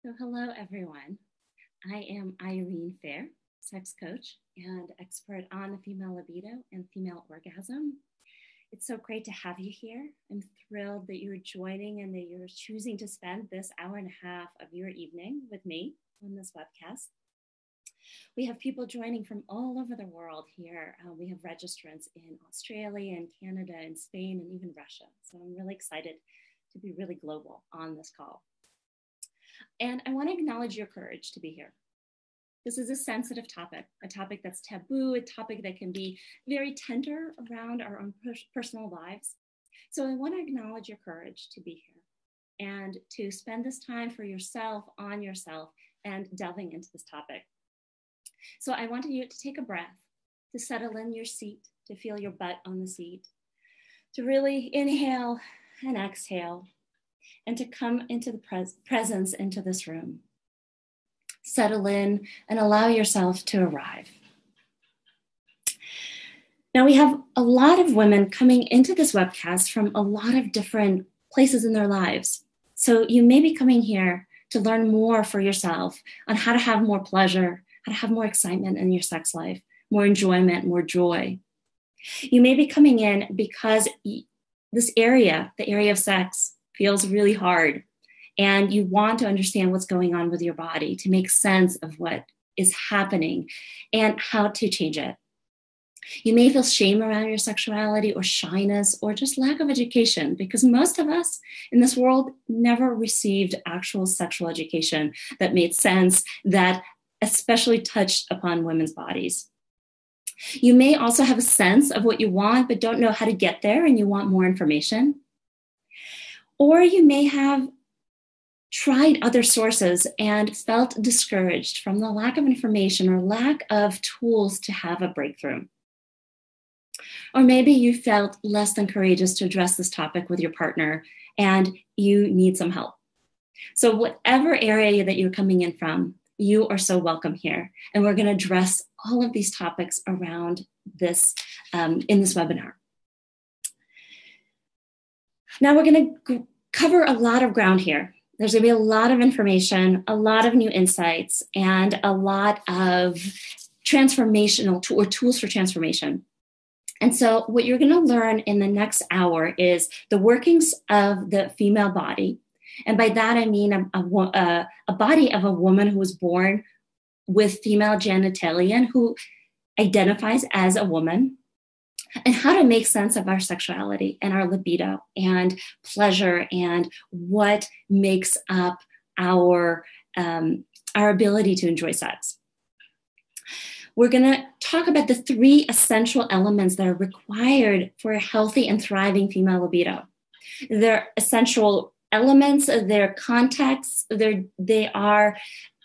So hello, everyone. I am Irene Fair, sex coach and expert on the female libido and female orgasm. It's so great to have you here. I'm thrilled that you're joining and that you're choosing to spend this hour and a half of your evening with me on this webcast. We have people joining from all over the world here. We have registrants in Australia and Canada and Spain and even Russia. So I'm really excited to be really global on this call. And I want to acknowledge your courage to be here. This is a sensitive topic, a topic that's taboo, a topic that can be very tender around our own personal lives. So I want to acknowledge your courage to be here and to spend this time for yourself, on yourself, and delving into this topic. So I want you to take a breath, to settle in your seat, to feel your butt on the seat, to really inhale and exhale, and to come into the presence into this room. Settle in and allow yourself to arrive. Now we have a lot of women coming into this webcast from a lot of different places in their lives. So you may be coming here to learn more for yourself on how to have more pleasure, how to have more excitement in your sex life, more enjoyment, more joy. You may be coming in because this area, the area of sex, feels really hard, and you want to understand what's going on with your body to make sense of what is happening and how to change it. You may feel shame around your sexuality or shyness or just lack of education, because most of us in this world never received actual sexual education that made sense, that especially touched upon women's bodies. You may also have a sense of what you want but don't know how to get there, and you want more information. Or you may have tried other sources and felt discouraged from the lack of information or lack of tools to have a breakthrough. Or maybe you felt less than courageous to address this topic with your partner and you need some help. So whatever area that you're coming in from, you are so welcome here. And we're going to address all of these topics around this in this webinar. Now we're going to cover a lot of ground here. There's going to be a lot of information, a lot of new insights, and a lot of transformational or tools for transformation. And so what you're going to learn in the next hour is the workings of the female body. And by that, I mean a body of a woman who was born with female genitalia and who identifies as a woman, and how to make sense of our sexuality and our libido and pleasure and what makes up our ability to enjoy sex. We're going to talk about the 3 essential elements that are required for a healthy and thriving female libido. They're essential elements, they're contexts, they are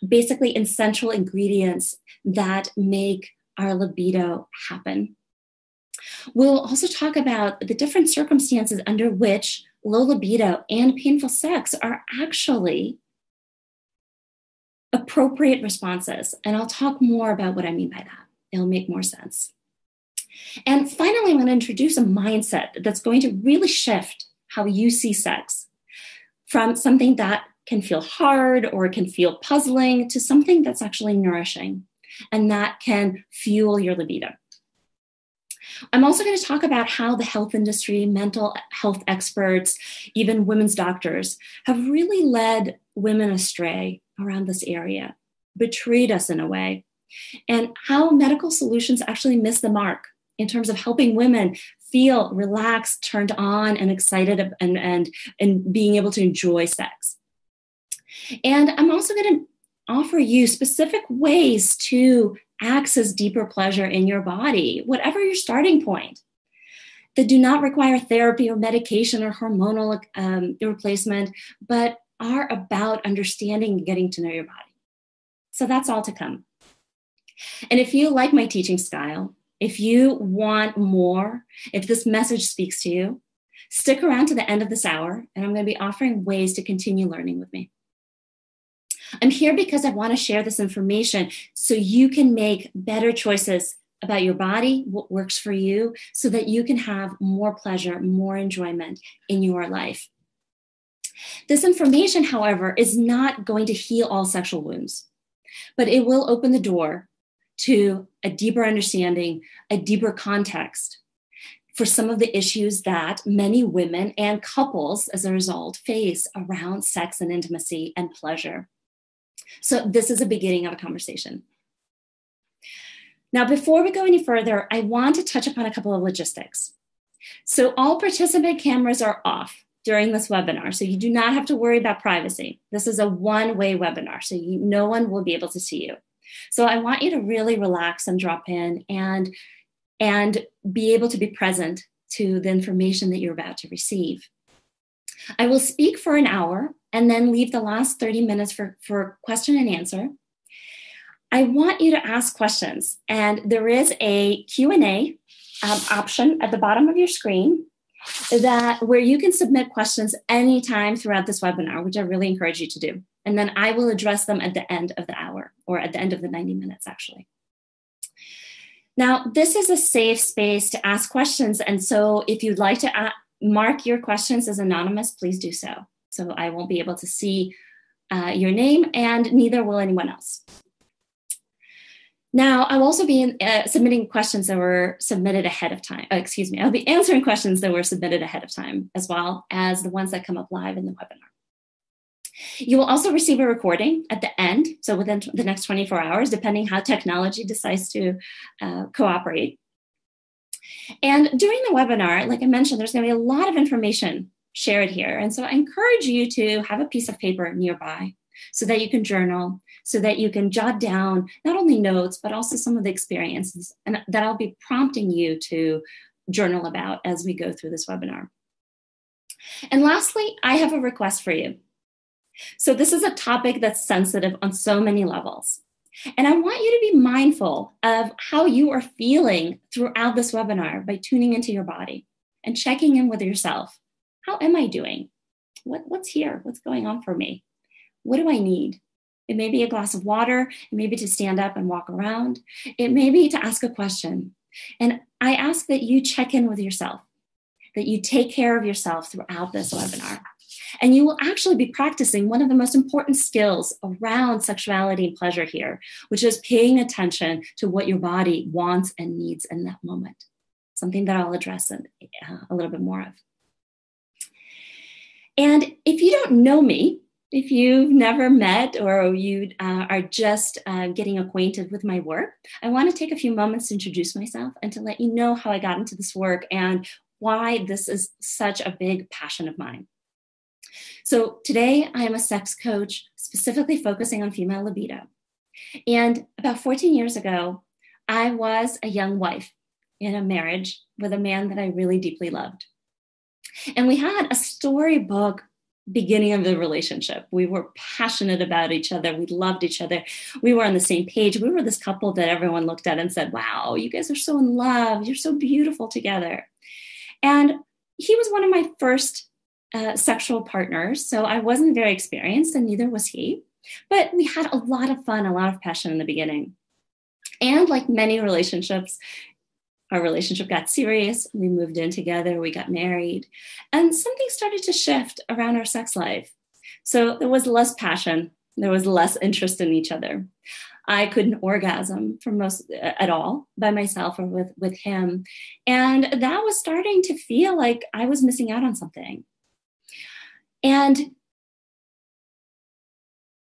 basically essential ingredients that make our libido happen. We'll also talk about the different circumstances under which low libido and painful sex are actually appropriate responses. And I'll talk more about what I mean by that. It'll make more sense. And finally, I'm going to introduce a mindset that's going to really shift how you see sex from something that can feel hard or can feel puzzling to something that's actually nourishing and that can fuel your libido. I'm also going to talk about how the health industry, mental health experts, even women's doctors have really led women astray around this area, betrayed us in a way, and how medical solutions actually miss the mark in terms of helping women feel relaxed, turned on, and excited and being able to enjoy sex. And I'm also going to offer you specific ways to access deeper pleasure in your body, whatever your starting point, that do not require therapy or medication or hormonal replacement, but are about understanding and getting to know your body. So that's all to come. And if you like my teaching style, if you want more, if this message speaks to you, stick around to the end of this hour, and I'm going to be offering ways to continue learning with me. I'm here because I want to share this information so you can make better choices about your body, what works for you, so that you can have more pleasure, more enjoyment in your life. This information, however, is not going to heal all sexual wounds, but it will open the door to a deeper understanding, a deeper context for some of the issues that many women and couples, as a result, face around sex and intimacy and pleasure. So this is a beginning of a conversation. Now, before we go any further, I want to touch upon a couple of logistics. So all participant cameras are off during this webinar, so you do not have to worry about privacy. This is a one-way webinar, so no one will be able to see you. So I want you to really relax and drop in and be able to be present to the information that you're about to receive. I will speak for an hour and then leave the last 30 minutes for question and answer. I want you to ask questions, and there is a Q&A option at the bottom of your screen where you can submit questions anytime throughout this webinar, which I really encourage you to do. And then I will address them at the end of the hour, or at the end of the 90 minutes, actually. Now, this is a safe space to ask questions. And so if you'd like to mark your questions as anonymous, please do so. So I won't be able to see your name, and neither will anyone else. Now, I'll also be submitting questions that were submitted ahead of time. I'll be answering questions that were submitted ahead of time, as well as the ones that come up live in the webinar. You will also receive a recording at the end, so within the next 24 hours, depending how technology decides to cooperate. And during the webinar, like I mentioned, there's going to be a lot of information shared here. And so I encourage you to have a piece of paper nearby so that you can journal, so that you can jot down not only notes, but also some of the experiences and that I'll be prompting you to journal about as we go through this webinar. And lastly, I have a request for you. So this is a topic that's sensitive on so many levels. And I want you to be mindful of how you are feeling throughout this webinar by tuning into your body and checking in with yourself. How am I doing? What's here? What's going on for me? What do I need? It may be a glass of water. It may be to stand up and walk around. It may be to ask a question. And I ask that you check in with yourself, that you take care of yourself throughout this webinar. And you will actually be practicing one of the most important skills around sexuality and pleasure here, which is paying attention to what your body wants and needs in that moment, something that I'll address a little bit more of. And if you don't know me, if you've never met or you are just getting acquainted with my work, I want to take a few moments to introduce myself and to let you know how I got into this work and why this is such a big passion of mine. So today I am a sex coach specifically focusing on female libido. And about 14 years ago, I was a young wife in a marriage with a man that I really deeply loved. And we had a storybook beginning of the relationship. We were passionate about each other. We loved each other. We were on the same page. We were this couple that everyone looked at and said, wow, you guys are so in love. You're so beautiful together. And he was one of my first sexual partners. So I wasn't very experienced and neither was he. But we had a lot of fun, a lot of passion in the beginning. And like many relationships, our relationship got serious. We moved in together. We got married. And something started to shift around our sex life. So there was less passion. There was less interest in each other. I couldn't orgasm at all by myself or with him. And that was starting to feel like I was missing out on something. And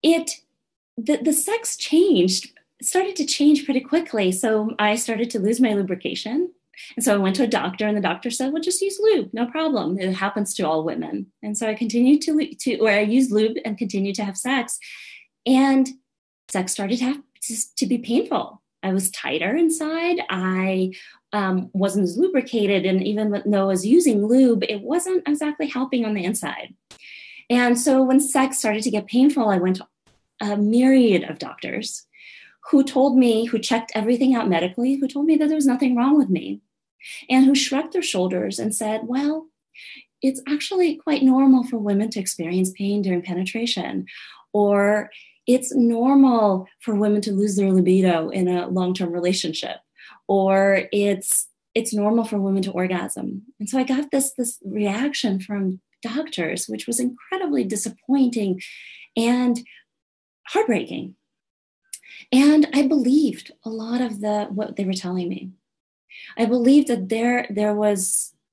the sex started to change pretty quickly. So I started to lose my lubrication. And so I went to a doctor and the doctor said, well, just use lube, no problem. It happens to all women. And so I continued I used lube and continued to have sex. And sex started to be painful. I was tighter inside. I wasn't as lubricated. And even though I was using lube, it wasn't exactly helping on the inside. And so when sex started to get painful, I went to a myriad of doctors who checked everything out medically, who told me that there was nothing wrong with me, and who shrugged their shoulders and said, well, it's actually quite normal for women to experience pain during penetration, or it's normal for women to lose their libido in a long-term relationship, or it's normal for women to orgasm. And so I got this reaction from doctors, which was incredibly disappointing and heartbreaking. And I believed a lot of what they were telling me. I believed that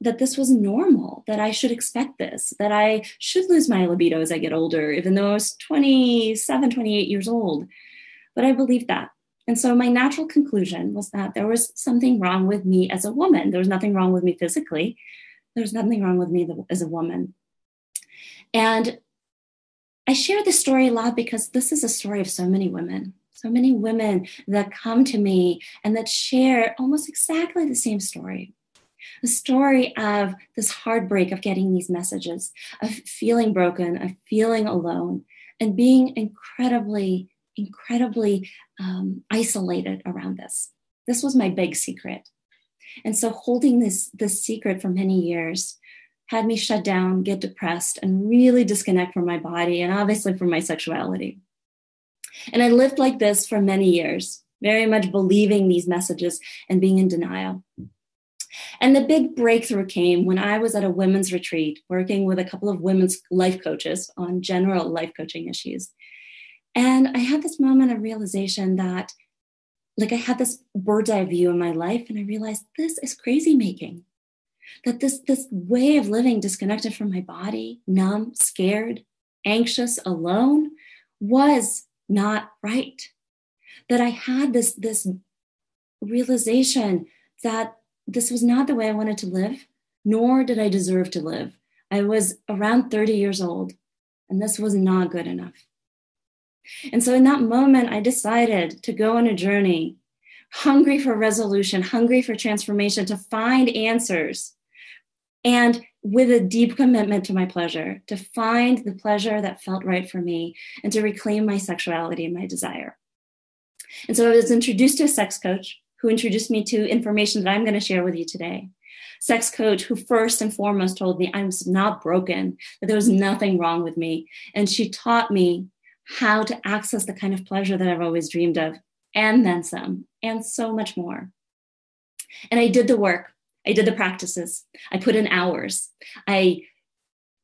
that this was normal, that I should expect this, that I should lose my libido as I get older, even though I was 27, 28 years old. But I believed that. And so my natural conclusion was that there was something wrong with me as a woman. There was nothing wrong with me physically. There was nothing wrong with me as a woman. And I share this story a lot because this is a story of so many women that come to me and that share almost exactly the same story. The story of this heartbreak of getting these messages, of feeling broken, of feeling alone, and being incredibly isolated around this. This was my big secret. And so holding this secret for many years had me shut down, get depressed, and really disconnect from my body and obviously from my sexuality. And I lived like this for many years, very much believing these messages and being in denial. And the big breakthrough came when I was at a women's retreat, working with a couple of women's life coaches on general life coaching issues. And I had this moment of realization that, I had this bird's eye view in my life, and I realized this is crazy making. That this way of living disconnected from my body, numb, scared, anxious, alone, was not right. That I had this realization that this was not the way I wanted to live, nor did I deserve to live. I was around 30 years old, and this was not good enough. And so in that moment, I decided to go on a journey, hungry for resolution, hungry for transformation, to find answers, and with a deep commitment to my pleasure, to find the pleasure that felt right for me, and to reclaim my sexuality and my desire. And so I was introduced to a sex coach who introduced me to information that I'm going to share with you today. Sex coach who first and foremost told me I was not broken, that there was nothing wrong with me. And she taught me how to access the kind of pleasure that I've always dreamed of, and then some, and so much more. And I did the work. I did the practices. I put in hours. I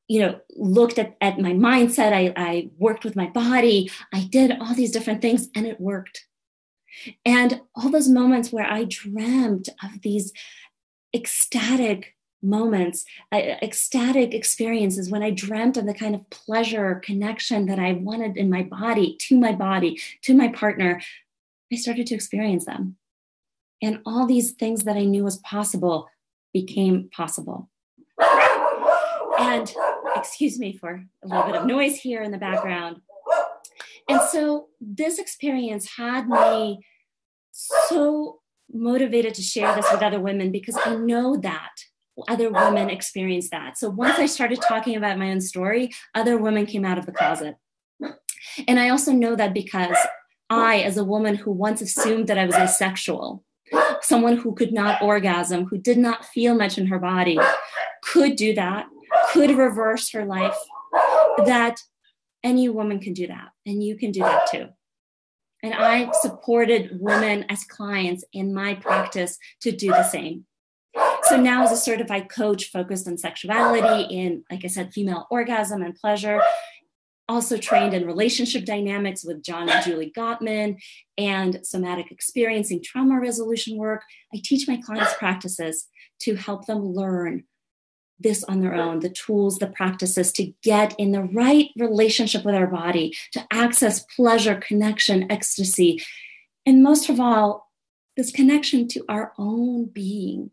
looked at my mindset. I worked with my body. I did all these different things, and it worked. And all those moments where I dreamt of these ecstatic moments, ecstatic experiences, when I dreamt of the kind of pleasure, connection that I wanted in my body, to my partner, I started to experience them. And all these things that I knew was possible became possible. And excuse me for a little bit of noise here in the background. And so this experience had me so motivated to share this with other women, because I know that other women experience that. So once I started talking about my own story, other women came out of the closet. And I also know that because I, as a woman who once assumed that I was asexual, someone who could not orgasm, who did not feel much in her body, could do that, could reverse her life, that any woman can do that, and you can do that too. And I supported women as clients in my practice to do the same. So now, as a certified coach focused on sexuality, in, like I said, female orgasm and pleasure, also trained in relationship dynamics with John and Julie Gottman and somatic experiencing trauma resolution work, I teach my clients practices to help them learn this on their own, the tools, the practices to get in the right relationship with our body, to access pleasure, connection, ecstasy, and most of all, this connection to our own being,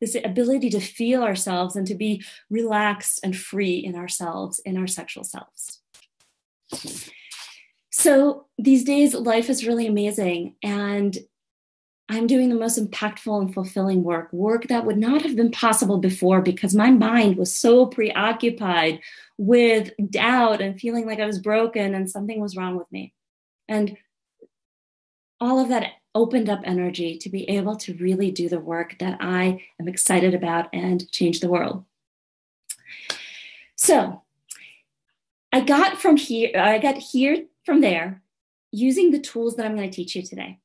this ability to feel ourselves and to be relaxed and free in ourselves, in our sexual selves. So these days, life is really amazing, and I'm doing the most impactful and fulfilling work that would not have been possible before, because my mind was so preoccupied with doubt and feeling like I was broken and something was wrong with me. And all of that opened up energy to be able to really do the work that I am excited about and change the world. So I got here from there using the tools that I'm going to teach you today.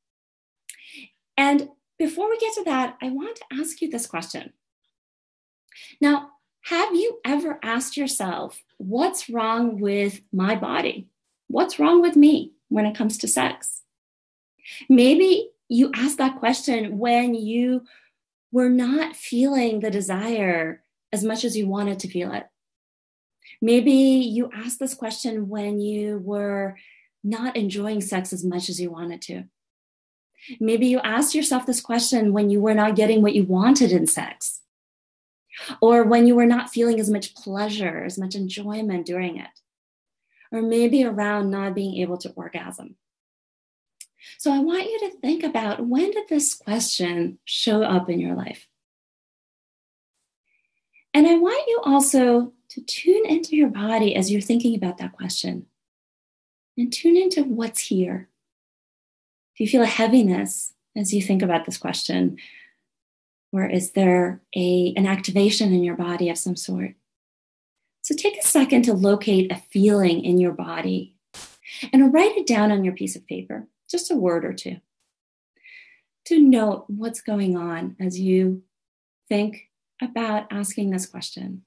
And before we get to that, I want to ask you this question. Now, Have you ever asked yourself, what's wrong with my body? What's wrong with me when it comes to sex? Maybe you asked that question when you were not feeling the desire as much as you wanted to feel it. Maybe you asked this question when you were not enjoying sex as much as you wanted to. Maybe you asked yourself this question when you were not getting what you wanted in sex, or when you were not feeling as much pleasure, as much enjoyment during it, or maybe around not being able to orgasm. So I want you to think about, when did this question show up in your life? And I want you also to tune into your body as you're thinking about that question, and tune into what's here. Do you feel a heaviness as you think about this question? Or is there an activation in your body of some sort? So take a second to locate a feeling in your body and write it down on your piece of paper, just a word or two, to note what's going on as you think about asking this question.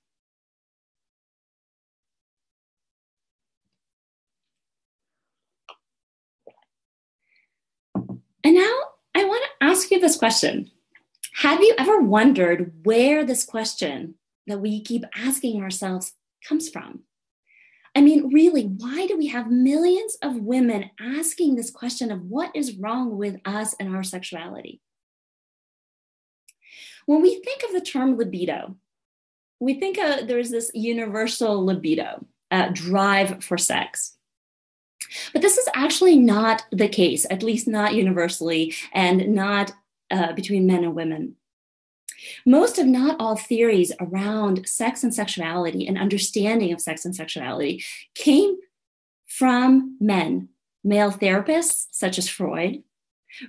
And now I want to ask you this question. Have you ever wondered where this question that we keep asking ourselves comes from? I mean, really, why do we have millions of women asking this question of what is wrong with us and our sexuality? When we think of the term libido, we think there's this universal libido, drive for sex. But this is actually not the case, at least not universally, and not between men and women. Most, if not all, theories around sex and sexuality and understanding of sex and sexuality came from men, male therapists such as Freud,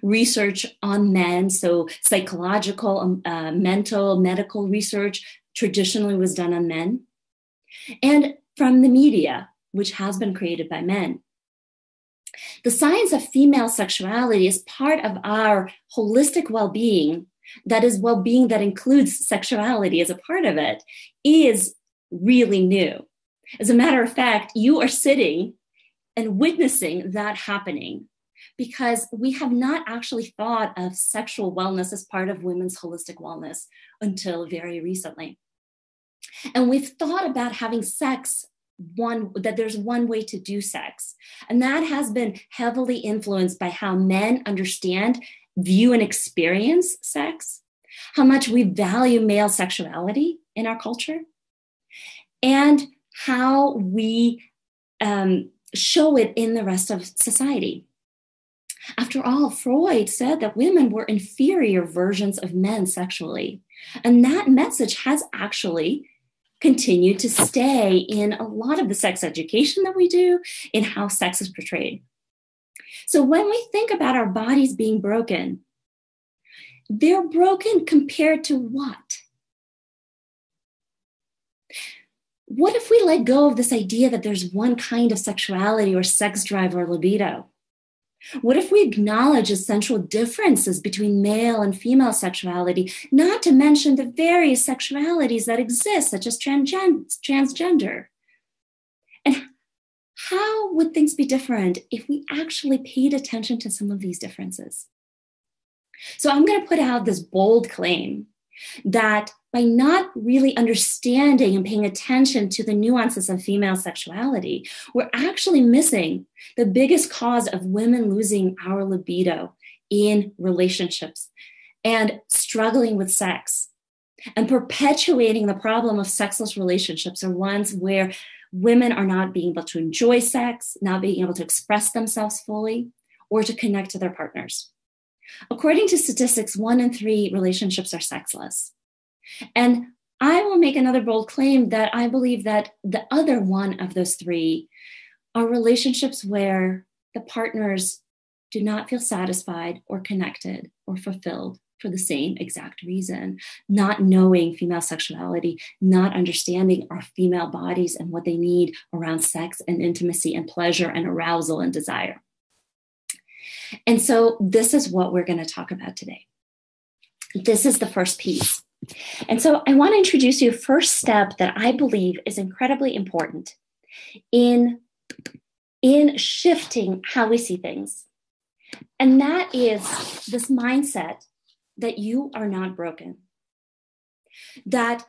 research on men, so psychological, mental, medical research traditionally was done on men, and from the media, which has been created by men. The science of female sexuality is part of our holistic well-being, that is well-being that includes sexuality as a part of it, is really new. As a matter of fact, you are sitting and witnessing that happening because we have not actually thought of sexual wellness as part of women's holistic wellness until very recently. And we've thought about having sex that there's one way to do sex. And that has been heavily influenced by how men understand, view, and experience sex, how much we value male sexuality in our culture, and how we show it in the rest of society. After all, Freud said that women were inferior versions of men sexually. And that message has actually continue to stay in a lot of the sex education that we do, in how sex is portrayed. So when we think about our bodies being broken, they're broken compared to what? What if we let go of this idea that there's one kind of sexuality or sex drive or libido? What if we acknowledge essential differences between male and female sexuality, not to mention the various sexualities that exist, such as transgender? And how would things be different if we actually paid attention to some of these differences? So I'm going to put out this bold claim that by not really understanding and paying attention to the nuances of female sexuality, we're actually missing the biggest cause of women losing our libido in relationships and struggling with sex and perpetuating the problem of sexless relationships, are ones where women are not being able to enjoy sex, not being able to express themselves fully, or to connect to their partners. According to statistics, 1 in 3 relationships are sexless. And I will make another bold claim that I believe that the other one of those 3 are relationships where the partners do not feel satisfied or connected or fulfilled for the same exact reason, not knowing female sexuality, not understanding our female bodies and what they need around sex and intimacy and pleasure and arousal and desire. And so this is what we're going to talk about today. This is the first piece. And so I want to introduce you first step that I believe is incredibly important in shifting how we see things. And that is this mindset that you are not broken. That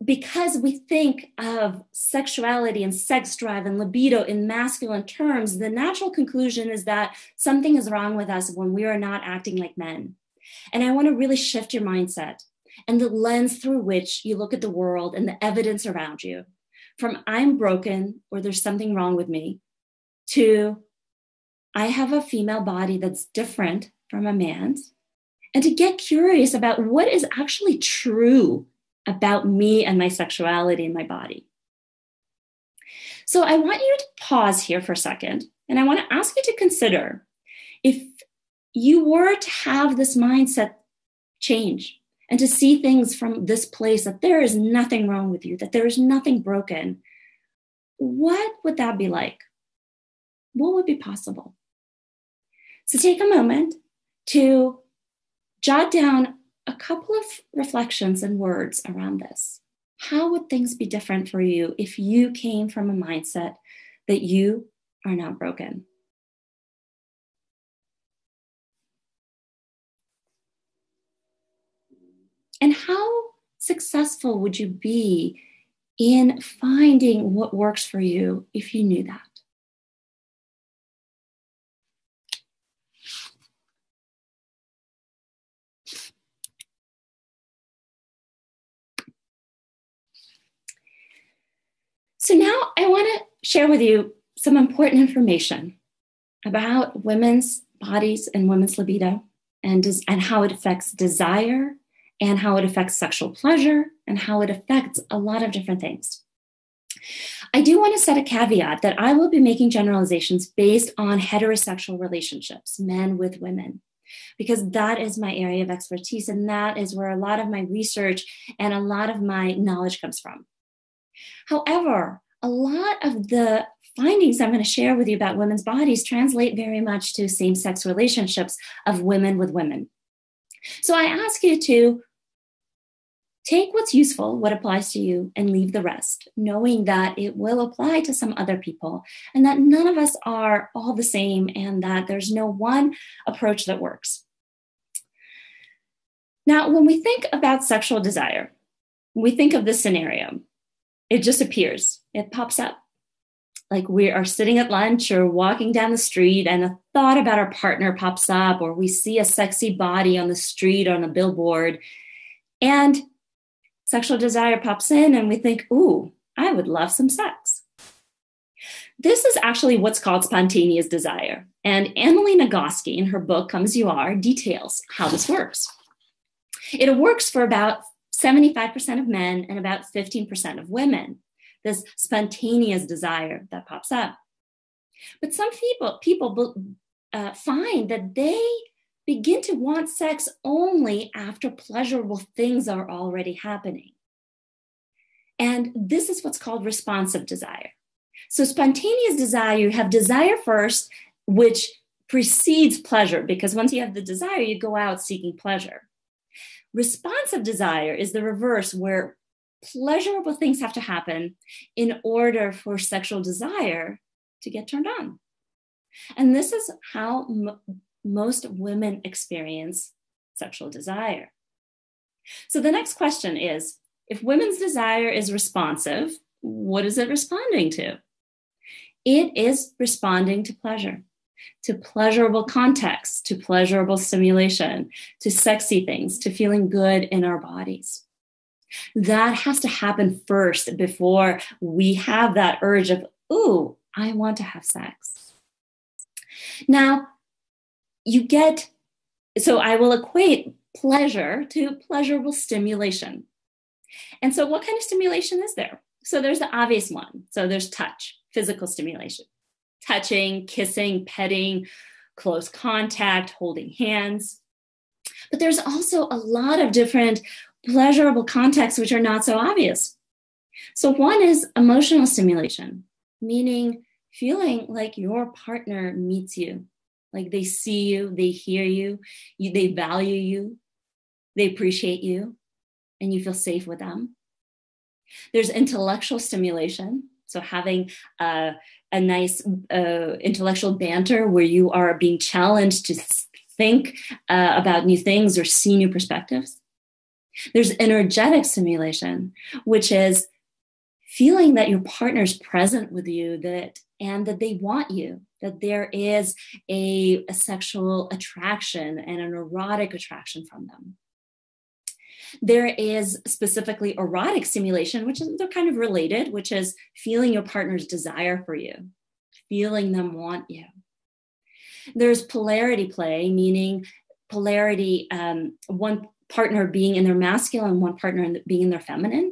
because we think of sexuality and sex drive and libido in masculine terms, the natural conclusion is that something is wrong with us when we are not acting like men. And I want to really shift your mindset and the lens through which you look at the world and the evidence around you, from I'm broken or there's something wrong with me, to I have a female body that's different from a man's, and to get curious about what is actually true about me and my sexuality and my body. So I want you to pause here for a second, and I want to ask you to consider if you were to have this mindset change and to see things from this place that there is nothing wrong with you, that there is nothing broken, what would that be like? What would be possible? So take a moment to jot down a couple of reflections and words around this. How would things be different for you if you came from a mindset that you are not broken? And how successful would you be in finding what works for you if you knew that? So now I want to share with you some important information about women's bodies and women's libido and how it affects desire and how it affects sexual pleasure and how it affects a lot of different things. I do want to set a caveat that I will be making generalizations based on heterosexual relationships, men with women, because that is my area of expertise and that is where a lot of my research and a lot of my knowledge comes from. However, a lot of the findings I'm going to share with you about women's bodies translate very much to same-sex relationships of women with women. So I ask you to take what's useful, what applies to you, and leave the rest, knowing that it will apply to some other people and that none of us are all the same and that there's no one approach that works. Now, when we think about sexual desire, we think of this scenario. It just appears. It pops up. Like we are sitting at lunch or walking down the street and a thought about our partner pops up, or we see a sexy body on the street or on a billboard, and sexual desire pops in and we think, ooh, I would love some sex. This is actually what's called spontaneous desire. And Emily Nagoski, in her book, Come As You Are, details how this works. It works for about 75% of men and about 15% of women, this spontaneous desire that pops up. But some people find that they begin to want sex only after pleasurable things are already happening. And this is what's called responsive desire. So spontaneous desire, you have desire first, which precedes pleasure, because once you have the desire, you go out seeking pleasure. Responsive desire is the reverse, where pleasurable things have to happen in order for sexual desire to get turned on. And this is how most women experience sexual desire. So the next question is, if women's desire is responsive, what is it responding to? It is responding to pleasure, to pleasurable context, to pleasurable stimulation, to sexy things, to feeling good in our bodies. That has to happen first before we have that urge of, ooh, I want to have sex. Now, so I will equate pleasure to pleasurable stimulation. And so what kind of stimulation is there? So there's the obvious one. So there's touch, physical stimulation, touching, kissing, petting, close contact, holding hands. But there's also a lot of different pleasurable contexts which are not so obvious. So one is emotional stimulation, meaning feeling like your partner meets you, like they see you, they hear you, they value you. They appreciate you and you feel safe with them. There's intellectual stimulation. So having a nice intellectual banter where you are being challenged to think about new things or see new perspectives. There's energetic stimulation, which is feeling that your partner's present with you, and that they want you, that there is a sexual attraction and an erotic attraction from them. There is specifically erotic stimulation, which is, they're kind of related, which is feeling your partner's desire for you, feeling them want you. There's polarity play, meaning polarity, one partner being in their masculine, one partner being in their feminine.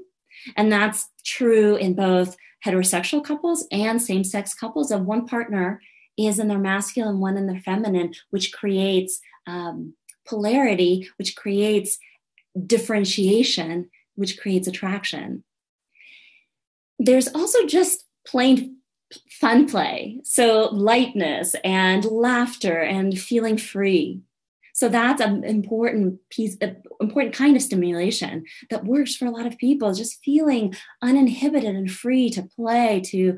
And that's true in both heterosexual couples and same-sex couples, of one partner is in their masculine, one in their feminine, which creates polarity, which creates differentiation, which creates attraction. There's also just plain fun play. So lightness and laughter and feeling free. So that's an important kind of stimulation that works for a lot of people, just feeling uninhibited and free to play, to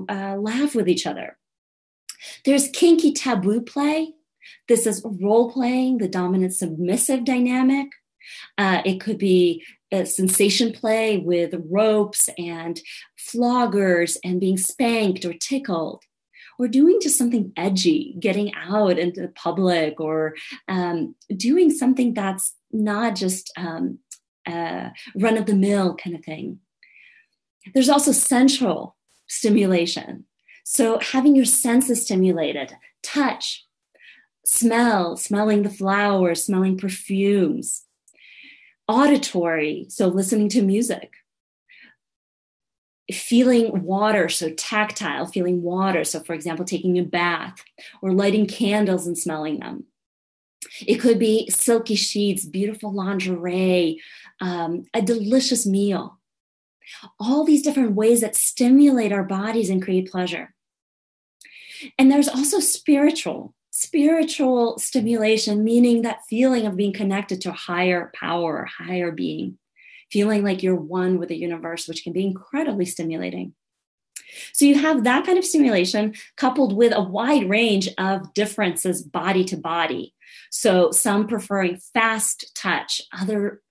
laugh with each other. There's kinky taboo play. This is role playing, the dominant submissive dynamic. It could be a sensation play with ropes and floggers and being spanked or tickled, or doing just something edgy, getting out into the public, or doing something that's not just run-of-the-mill kind of thing. There's also sensual stimulation. So having your senses stimulated, touch, smelling the flowers, smelling perfumes. Auditory, so listening to music. Feeling water, so tactile, feeling water. So for example, taking a bath or lighting candles and smelling them. It could be silky sheets, beautiful lingerie, a delicious meal. All these different ways that stimulate our bodies and create pleasure. And there's also spiritual stimulation, meaning that feeling of being connected to a higher power or higher being, feeling like you're one with the universe, which can be incredibly stimulating. So you have that kind of stimulation coupled with a wide range of differences body to body. So some preferring fast touch,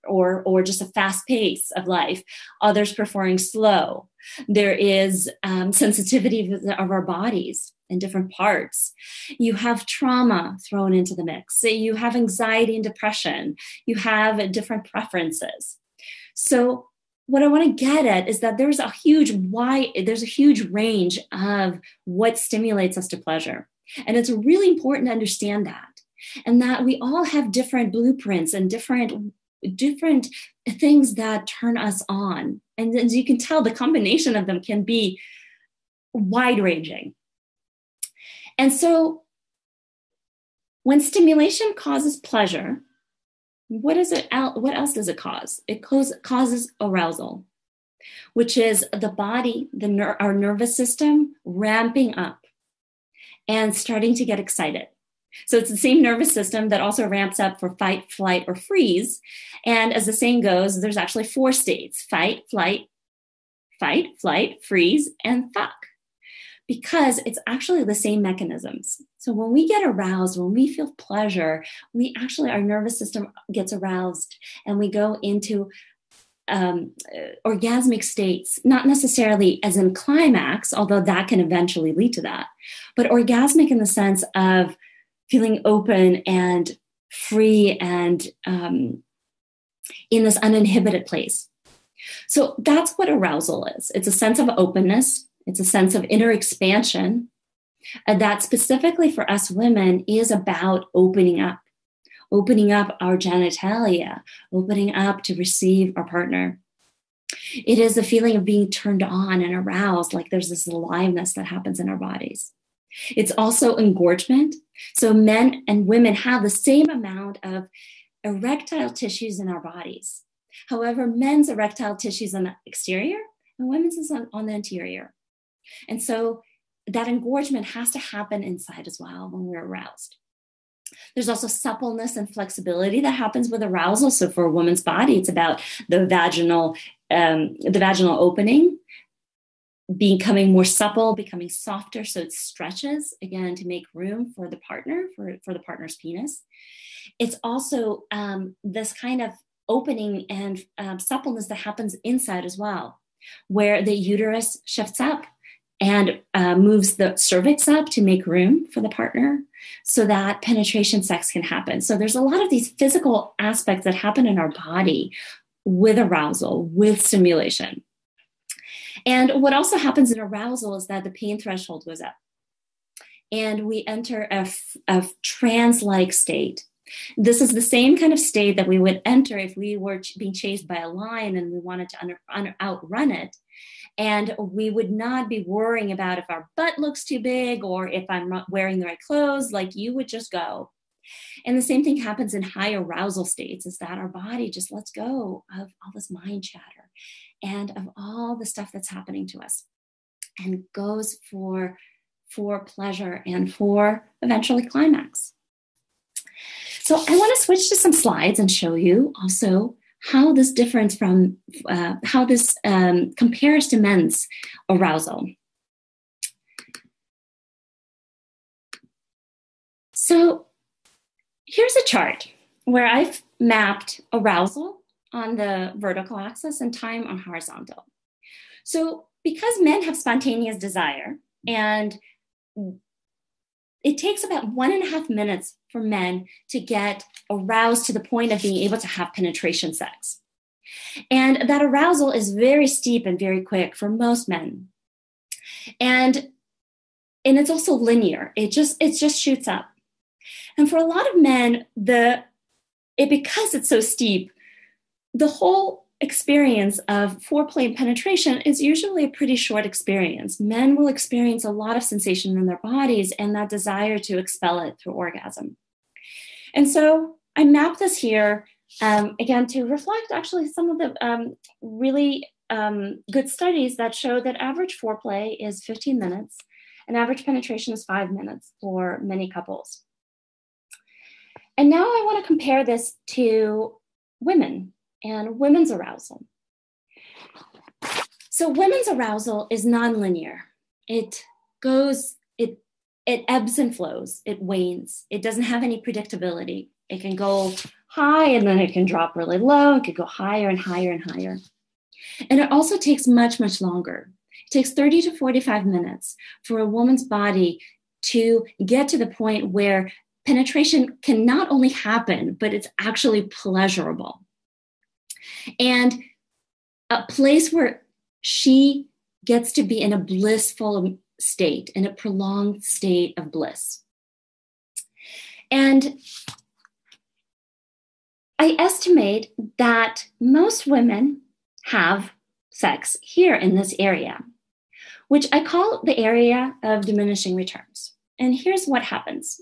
or just a fast pace of life, others preferring slow. There is sensitivity of our bodies in different parts. You have trauma thrown into the mix. So you have anxiety and depression. You have different preferences. So what I want to get at is that there's a huge range of what stimulates us to pleasure. And it's really important to understand that. And that we all have different blueprints and different things that turn us on. And as you can tell, the combination of them can be wide-ranging. And so when stimulation causes pleasure, what else does it cause? It causes arousal, which is the body, our nervous system ramping up and starting to get excited. So it's the same nervous system that also ramps up for fight, flight, or freeze. And as the saying goes, there's actually 4 states: fight, flight, freeze, and fuck. Because it's actually the same mechanisms. So when we get aroused, when we feel pleasure, our nervous system gets aroused and we go into orgasmic states, not necessarily as in climax, although that can eventually lead to that, but orgasmic in the sense of feeling open and free and in this uninhibited place. So that's what arousal is. It's a sense of openness. It's a sense of inner expansion that specifically for us women is about opening up our genitalia, opening up to receive our partner. It is a feeling of being turned on and aroused, like there's this aliveness that happens in our bodies. It's also engorgement. So men and women have the same amount of erectile tissues in our bodies. However, men's erectile tissues on the exterior and women's is on the interior. And so that engorgement has to happen inside as well when we're aroused. There's also suppleness and flexibility that happens with arousal. So for a woman's body, it's about the vaginal opening becoming more supple, becoming softer, so it stretches, again, to make room for the partner, for the partner's penis. It's also this kind of opening and suppleness that happens inside as well, where the uterus shifts up and moves the cervix up to make room for the partner so that penetration sex can happen. So there's a lot of these physical aspects that happen in our body with arousal, with stimulation. And what also happens in arousal is that the pain threshold goes up and we enter a trance-like state. This is the same kind of state that we would enter if we were being chased by a lion and we wanted to outrun it. And we would not be worrying about if our butt looks too big or if I'm not wearing the right clothes. Like, you would just go. And the same thing happens in high arousal states, is that our body just lets go of all this mind chatter and of all the stuff that's happening to us and goes for pleasure and for eventually climax. So I want to switch to some slides and show you also how this difference from how this compares to men's arousal. So here's a chart where I've mapped arousal on the vertical axis and time on horizontal. So because men have spontaneous desire, and it takes about 1.5 minutes for men to get aroused to the point of being able to have penetration sex. And that arousal is very steep and very quick for most men. And it's also linear. It just shoots up. And for a lot of men, because it's so steep, the whole experience of foreplay and penetration is usually a pretty short experience. Men will experience a lot of sensation in their bodies and that desire to expel it through orgasm. And so I mapped this here, again, to reflect actually some of the really good studies that show that average foreplay is 15 minutes and average penetration is 5 minutes for many couples. And now I want to compare this to women and women's arousal. So women's arousal is nonlinear. It ebbs and flows, it wanes. It doesn't have any predictability. It can go high and then it can drop really low. It could go higher and higher and higher. And it also takes much, much longer. It takes 30 to 45 minutes for a woman's body to get to the point where penetration can not only happen, but it's actually pleasurable. And a place where she gets to be in a blissful state, in a prolonged state of bliss. And I estimate that most women have sex here in this area, which I call the area of diminishing returns. And here's what happens.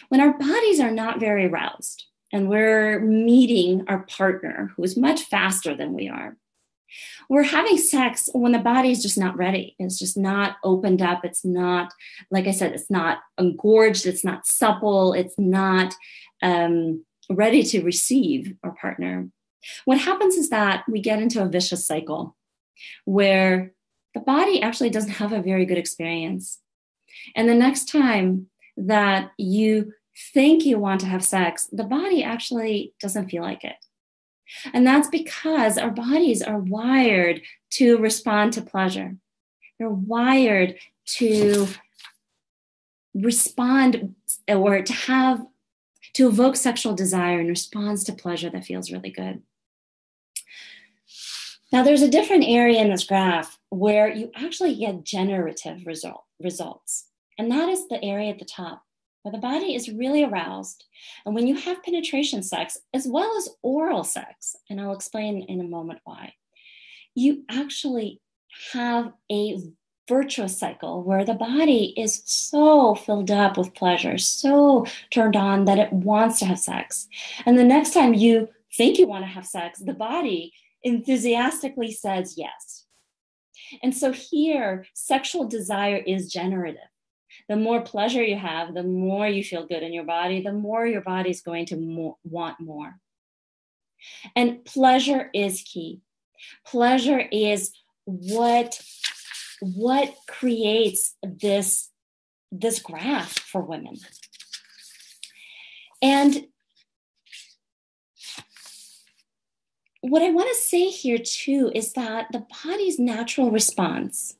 When our bodies are not very aroused and we're meeting our partner who is much faster than we are, we're having sex when the body is just not ready. It's just not opened up. It's not, like I said, it's not engorged. It's not supple. It's not ready to receive our partner. What happens is that we get into a vicious cycle where the body actually doesn't have a very good experience. And the next time that you think you want to have sex, the body actually doesn't feel like it. And that's because our bodies are wired to respond to pleasure. They're wired to respond or to evoke sexual desire in response to pleasure that feels really good. Now, there's a different area in this graph where you actually get generative results. And that is the area at the top, where the body is really aroused. And when you have penetration sex, as well as oral sex, and I'll explain in a moment why, you actually have a virtuous cycle where the body is so filled up with pleasure, so turned on that it wants to have sex. And the next time you think you want to have sex, the body enthusiastically says yes. And so here, sexual desire is generative. The more pleasure you have, the more you feel good in your body, the more your body is going to want more. And pleasure is key. Pleasure is what creates this graph for women. And what I want to say here too is that the body's natural response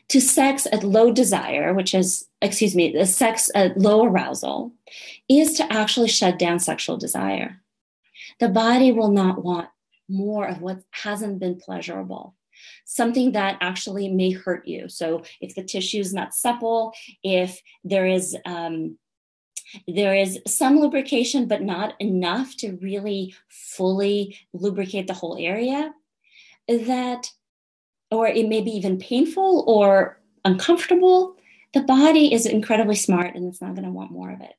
to sex at low desire, the sex at low arousal, is to actually shut down sexual desire. The body will not want more of what hasn't been pleasurable, something that actually may hurt you. So if the tissue is not supple, if there is some lubrication, but not enough to really fully lubricate the whole area, or it may be even painful or uncomfortable, the body is incredibly smart and it's not going to want more of it.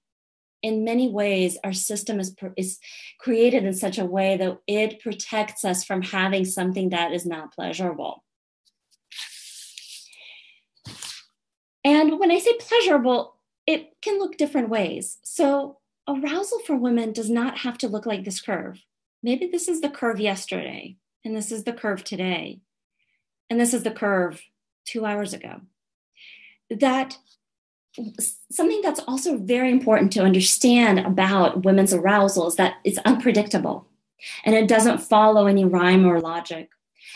In many ways, our system is created in such a way that it protects us from having something that is not pleasurable. And when I say pleasurable, it can look different ways. So arousal for women does not have to look like this curve. Maybe this is the curve yesterday, and this is the curve today, and this is the curve 2 hours ago. That something that's also very important to understand about women's arousal is that it's unpredictable and it doesn't follow any rhyme or logic.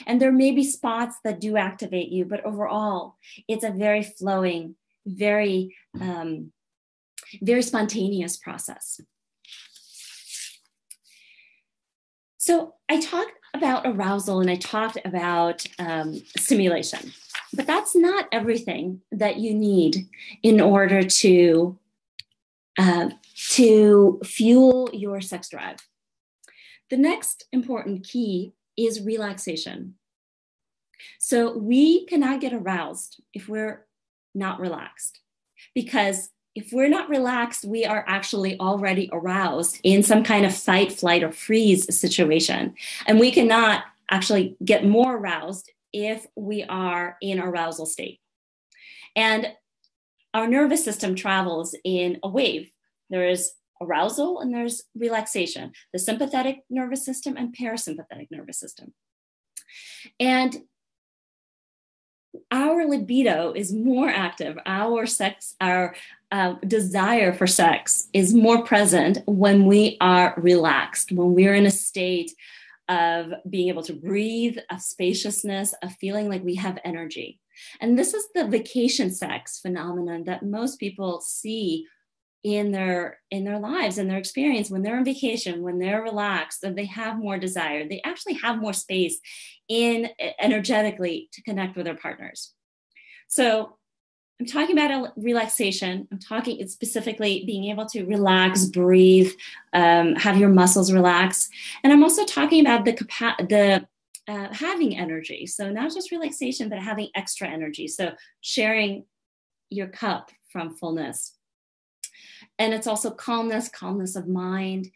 And there may be spots that do activate you, but overall, it's a very flowing, very spontaneous process. So I talked about arousal and I talked about stimulation, but that's not everything that you need in order to fuel your sex drive. The next important key is relaxation. So we cannot get aroused if we're not relaxed, because if we're not relaxed, we are actually already aroused in some kind of fight, flight, or freeze situation. And we cannot actually get more aroused if we are in arousal state. And our nervous system travels in a wave. There is arousal and there's relaxation, the sympathetic nervous system and parasympathetic nervous system. And our libido is more active. Our desire for sex is more present when we are relaxed, when we're in a state of being able to breathe, of spaciousness, of feeling like we have energy. And this is the vacation sex phenomenon that most people see in their lives, in their experience. When they're on vacation, when they're relaxed, that they have more desire. They actually have more space energetically to connect with their partners. So I'm talking about relaxation. I'm talking specifically being able to relax, breathe, have your muscles relax. And I'm also talking about having energy. So not just relaxation, but having extra energy. So sharing your cup from fullness. And it's also calmness of mind,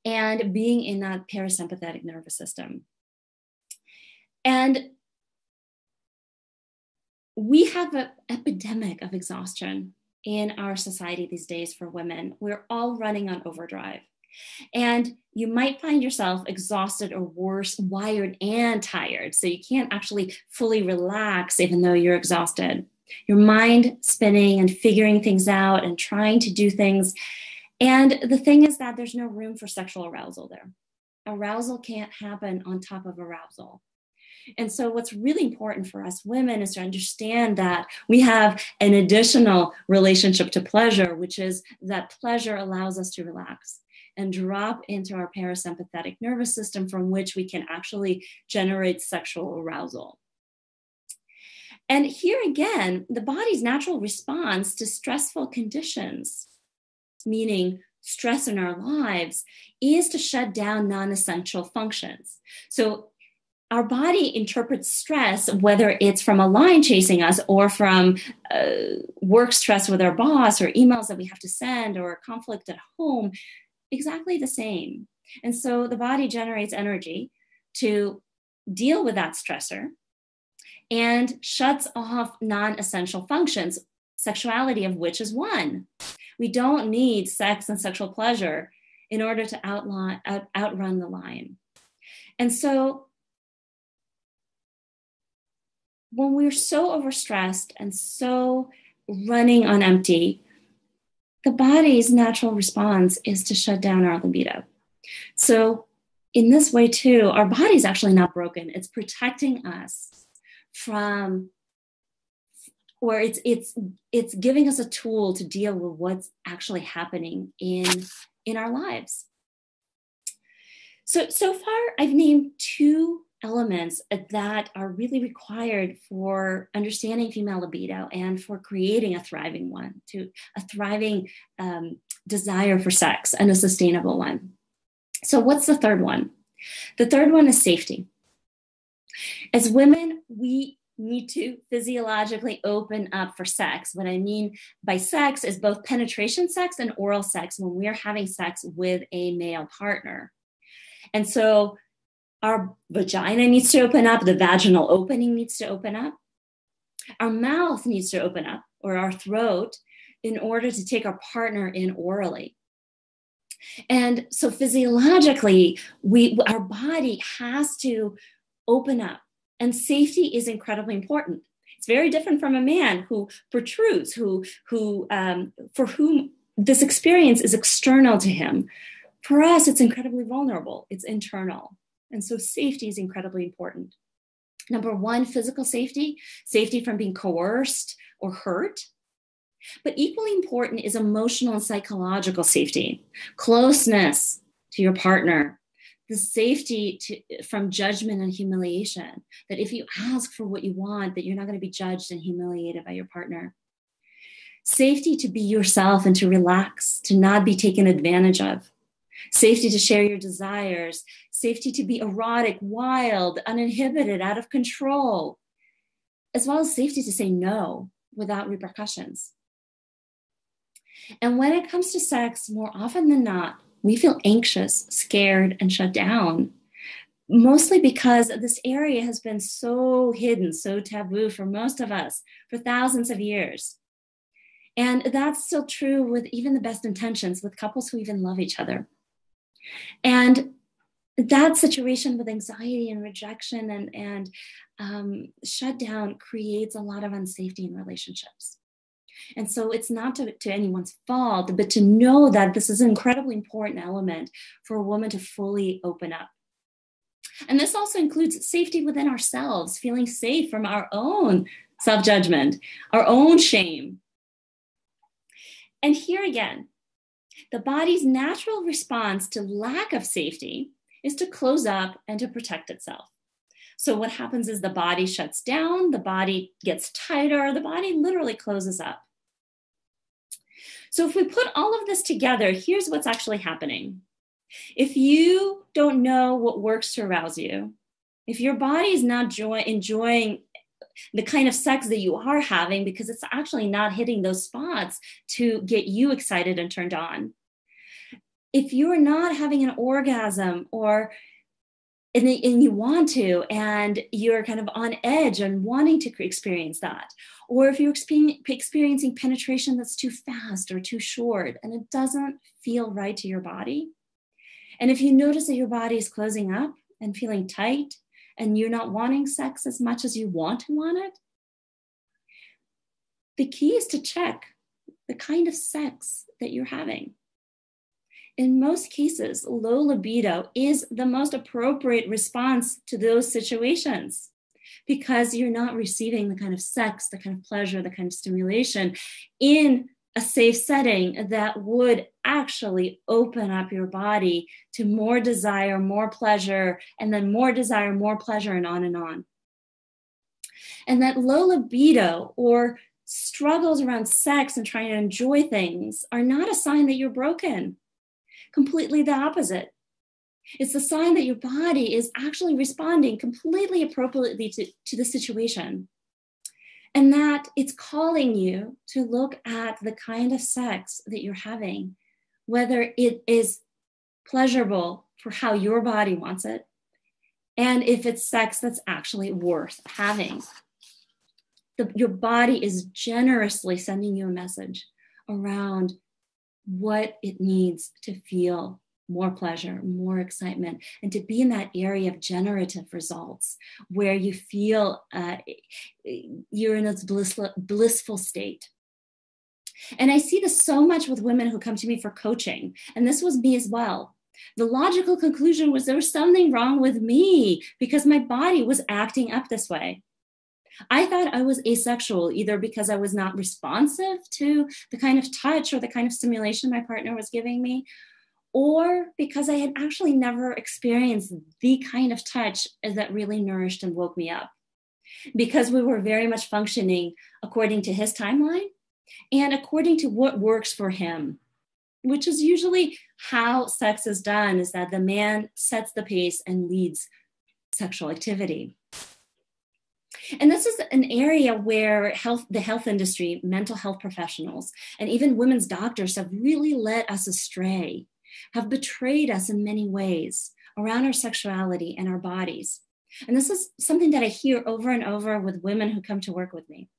and being in that parasympathetic nervous system. And we have an epidemic of exhaustion in our society these days for women. We're all running on overdrive. And you might find yourself exhausted or worse, wired and tired. So you can't actually fully relax even though you're exhausted. Your mind spinning and figuring things out and trying to do things. And the thing is that there's no room for sexual arousal there. Arousal can't happen on top of arousal. And so what's really important for us women is to understand that we have an additional relationship to pleasure, which is that pleasure allows us to relax and drop into our parasympathetic nervous system, from which we can actually generate sexual arousal. And here again, the body's natural response to stressful conditions, meaning stress in our lives, is to shut down non-essential functions. So our body interprets stress, whether it's from a lion chasing us or from work stress with our boss or emails that we have to send or conflict at home, exactly the same. And so the body generates energy to deal with that stressor and shuts off non-essential functions, sexuality of which is one. We don't need sex and sexual pleasure in order to outrun the line. And so when we're so overstressed and so running on empty, the body's natural response is to shut down our libido. So in this way too, our body's actually not broken. It's protecting us from, or it's giving us a tool to deal with what's actually happening in our lives. So far, I've named two elements that are really required for understanding female libido and for creating a thriving one, a thriving desire for sex and a sustainable one. So what's the third one? The third one is safety. As women, we need to physiologically open up for sex. What I mean by sex is both penetration sex and oral sex when we're having sex with a male partner. And so our vagina needs to open up, the vaginal opening needs to open up, our mouth needs to open up, or our throat, in order to take our partner in orally. And so physiologically, our body has to open up, and safety is incredibly important. It's very different from a man who protrudes, for whom this experience is external to him. For us, it's incredibly vulnerable. It's internal. And so safety is incredibly important. Number one, physical safety from being coerced or hurt. But equally important is emotional and psychological safety, closeness to your partner, the safety from judgment and humiliation, that if you ask for what you want, that you're not going to be judged and humiliated by your partner. Safety to be yourself and to relax, to not be taken advantage of. Safety to share your desires, safety to be erotic, wild, uninhibited, out of control, as well as safety to say no without repercussions. And when it comes to sex, more often than not, we feel anxious, scared, and shut down, mostly because this area has been so hidden, so taboo for most of us for thousands of years. And that's still true with even the best intentions, with couples who even love each other. And that situation with anxiety and rejection and shutdown creates a lot of unsafety in relationships. And so it's not to anyone's fault, but to know that this is an incredibly important element for a woman to fully open up. And this also includes safety within ourselves, feeling safe from our own self-judgment, our own shame. And here again, the body's natural response to lack of safety is to close up and to protect itself. So what happens is the body shuts down, the body gets tighter, the body literally closes up. So if we put all of this together, here's what's actually happening. If you don't know what works to arouse you, if your body is not enjoying the kind of sex that you are having because it's actually not hitting those spots to get you excited and turned on, if you're not having an orgasm and you want to, and you're kind of on edge and wanting to experience that, or if you're experiencing penetration that's too fast or too short and it doesn't feel right to your body, and if you notice that your body is closing up and feeling tight and you're not wanting sex as much as you want it, the key is to check the kind of sex that you're having. In most cases, low libido is the most appropriate response to those situations because you're not receiving the kind of sex, the kind of pleasure, the kind of stimulation in a safe setting that would actually open up your body to more desire, more pleasure, and then more desire, more pleasure, and on and on. And that low libido or struggles around sex and trying to enjoy things are not a sign that you're broken. Completely the opposite. It's a sign that your body is actually responding completely appropriately to the situation. And that it's calling you to look at the kind of sex that you're having, whether it is pleasurable for how your body wants it, and if it's sex that's actually worth having. Your body is generously sending you a message around what it needs to feel more pleasure, more excitement, and to be in that area of generative results where you feel you're in this blissful state. And I see this so much with women who come to me for coaching, and this was me as well. The logical conclusion was there was something wrong with me because my body was acting up this way. I thought I was asexual, either because I was not responsive to the kind of touch or the kind of stimulation my partner was giving me, or because I had actually never experienced the kind of touch that really nourished and woke me up. Because we were very much functioning according to his timeline and according to what works for him, which is usually how sex is done, is that the man sets the pace and leads sexual activity. And this is an area where the health industry, mental health professionals, and even women's doctors have really led us astray, have betrayed us in many ways around our sexuality and our bodies. And this is something that I hear over and over with women who come to work with me,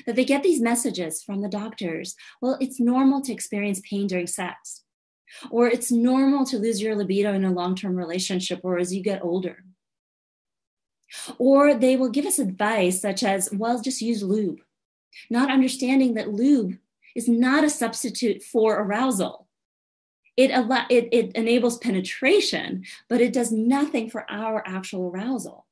that they get these messages from the doctors. Well, it's normal to experience pain during sex, or it's normal to lose your libido in a long-term relationship or as you get older. Or they will give us advice such as, well, just use lube, not understanding that lube is not a substitute for arousal. It enables penetration, but it does nothing for our actual arousal.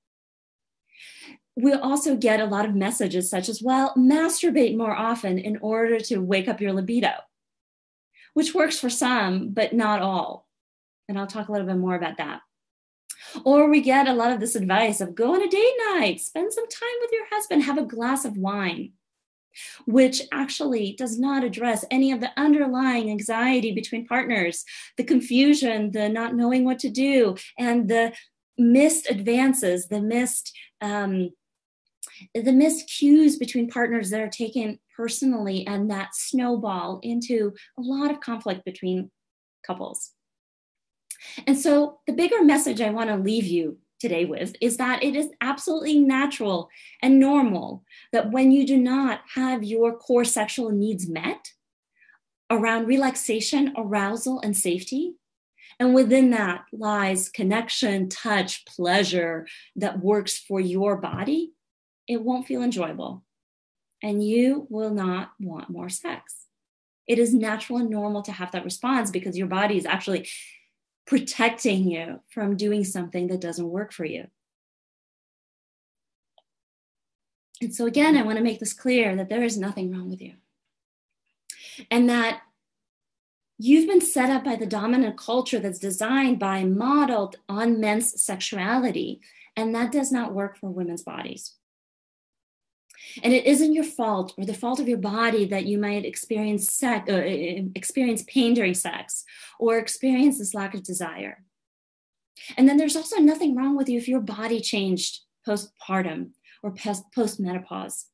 We'll also get a lot of messages such as, well, masturbate more often in order to wake up your libido, which works for some, but not all. And I'll talk a little bit more about that. Or we get a lot of this advice of go on a date night, spend some time with your husband, have a glass of wine, which actually does not address any of the underlying anxiety between partners, the confusion, the not knowing what to do, and the missed advances, the missed cues between partners that are taken personally, and that snowball into a lot of conflict between couples. And so the bigger message I want to leave you today with is that it is absolutely natural and normal that when you do not have your core sexual needs met around relaxation, arousal, and safety, and within that lies connection, touch, pleasure that works for your body, it won't feel enjoyable. And you will not want more sex. It is natural and normal to have that response because your body is actually protecting you from doing something that doesn't work for you. And so again, I want to make this clear that there is nothing wrong with you. And that you've been set up by the dominant culture that's designed by, modeled on men's sexuality, and that does not work for women's bodies. And it isn't your fault or the fault of your body that you might experience pain during sex or experience this lack of desire. And then there's also nothing wrong with you if your body changed postpartum or post-menopause.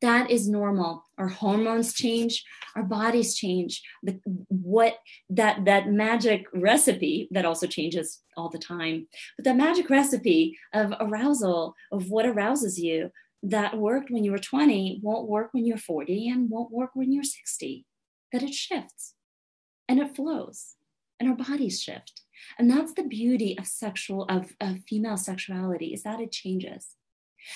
That is normal. Our hormones change, our bodies change. That magic recipe that also changes all the time. But the magic recipe of arousal, of what arouses you, that worked when you were 20 won't work when you're 40 and won't work when you're 60. That it shifts and it flows and our bodies shift. And that's the beauty of female sexuality, is that it changes.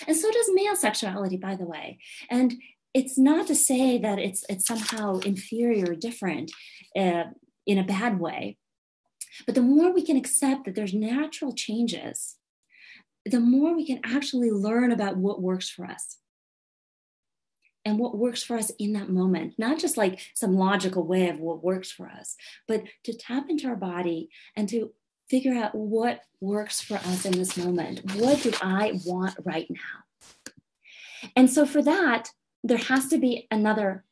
And so does male sexuality, by the way. And it's not to say that it's somehow inferior or different in a bad way. But the more we can accept that there's natural changes, the more we can actually learn about what works for us and what works for us in that moment, not just like some logical way of what works for us, but to tap into our body and to figure out what works for us in this moment. What do I want right now? And so for that, there has to be another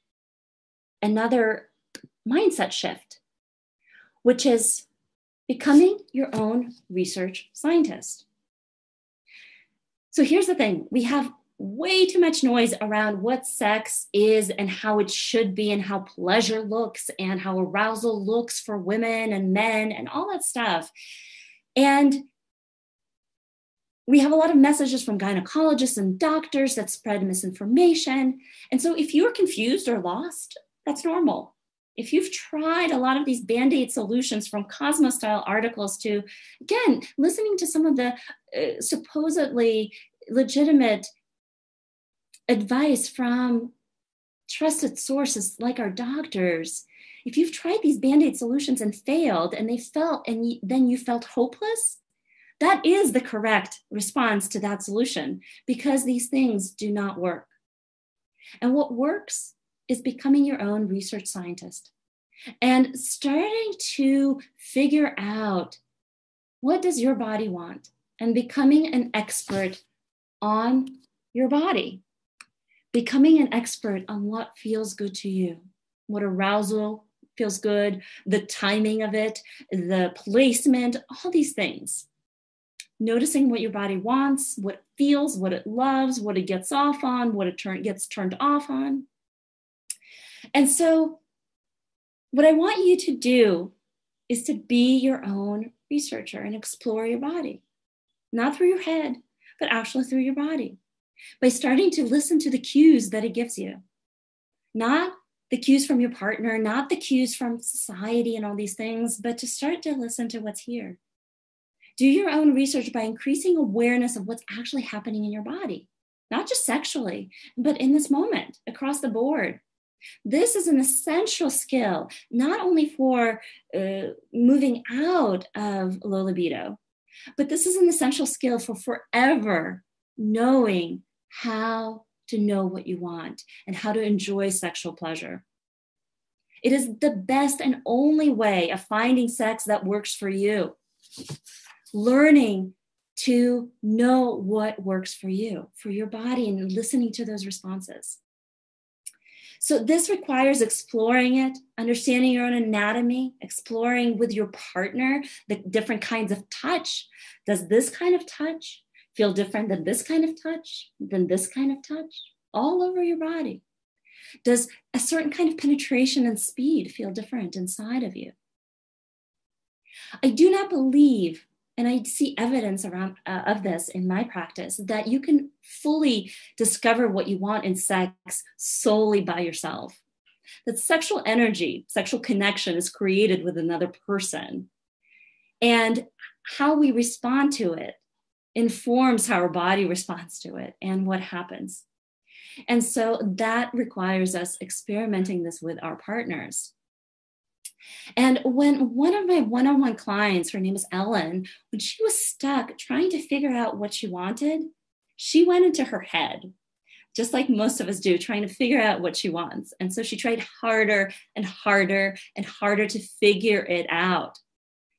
mindset shift, which is becoming your own research scientist. So here's the thing. We have way too much noise around what sex is and how it should be and how pleasure looks and how arousal looks for women and men and all that stuff. And We have a lot of messages from gynecologists and doctors that spread misinformation. And so if you're confused or lost, that's normal. If you've tried a lot of these Band-Aid solutions from Cosmo-style articles to, again, listening to some of the supposedly legitimate advice from trusted sources like our doctors, if you've tried these Band-Aid solutions and failed and then you felt hopeless, that is the correct response to that solution, because these things do not work. And what works is becoming your own research scientist and starting to figure out, what does your body want, and becoming an expert on your body, becoming an expert on what feels good to you, what arousal feels good, the timing of it, the placement, all these things. Noticing what your body wants, what it feels, what it loves, what it gets off on, what it gets turned off on. And so what I want you to do is to be your own researcher and explore your body, not through your head, but actually through your body, by starting to listen to the cues that it gives you, not the cues from your partner, not the cues from society and all these things, but to start to listen to what's here. Do your own research by increasing awareness of what's actually happening in your body, not just sexually, but in this moment, across the board. This is an essential skill, not only for moving out of low libido, but this is an essential skill for forever knowing how to know what you want and how to enjoy sexual pleasure. It is the best and only way of finding sex that works for you. Learning to know what works for you, for your body, and listening to those responses. So this requires exploring it, understanding your own anatomy, exploring with your partner the different kinds of touch. Does this kind of touch feel different than this kind of touch, than this kind of touch? All over your body. Does a certain kind of penetration and speed feel different inside of you? I do not believe, and I see evidence around of this in my practice, that you can fully discover what you want in sex solely by yourself. That sexual energy, sexual connection is created with another person. And how we respond to it informs how our body responds to it and what happens. And so that requires us experimenting this with our partners. And when one of my one-on-one clients, her name is Ellen, when she was stuck trying to figure out what she wanted, she went into her head, just like most of us do, trying to figure out what she wants. And so she tried harder and harder and harder to figure it out,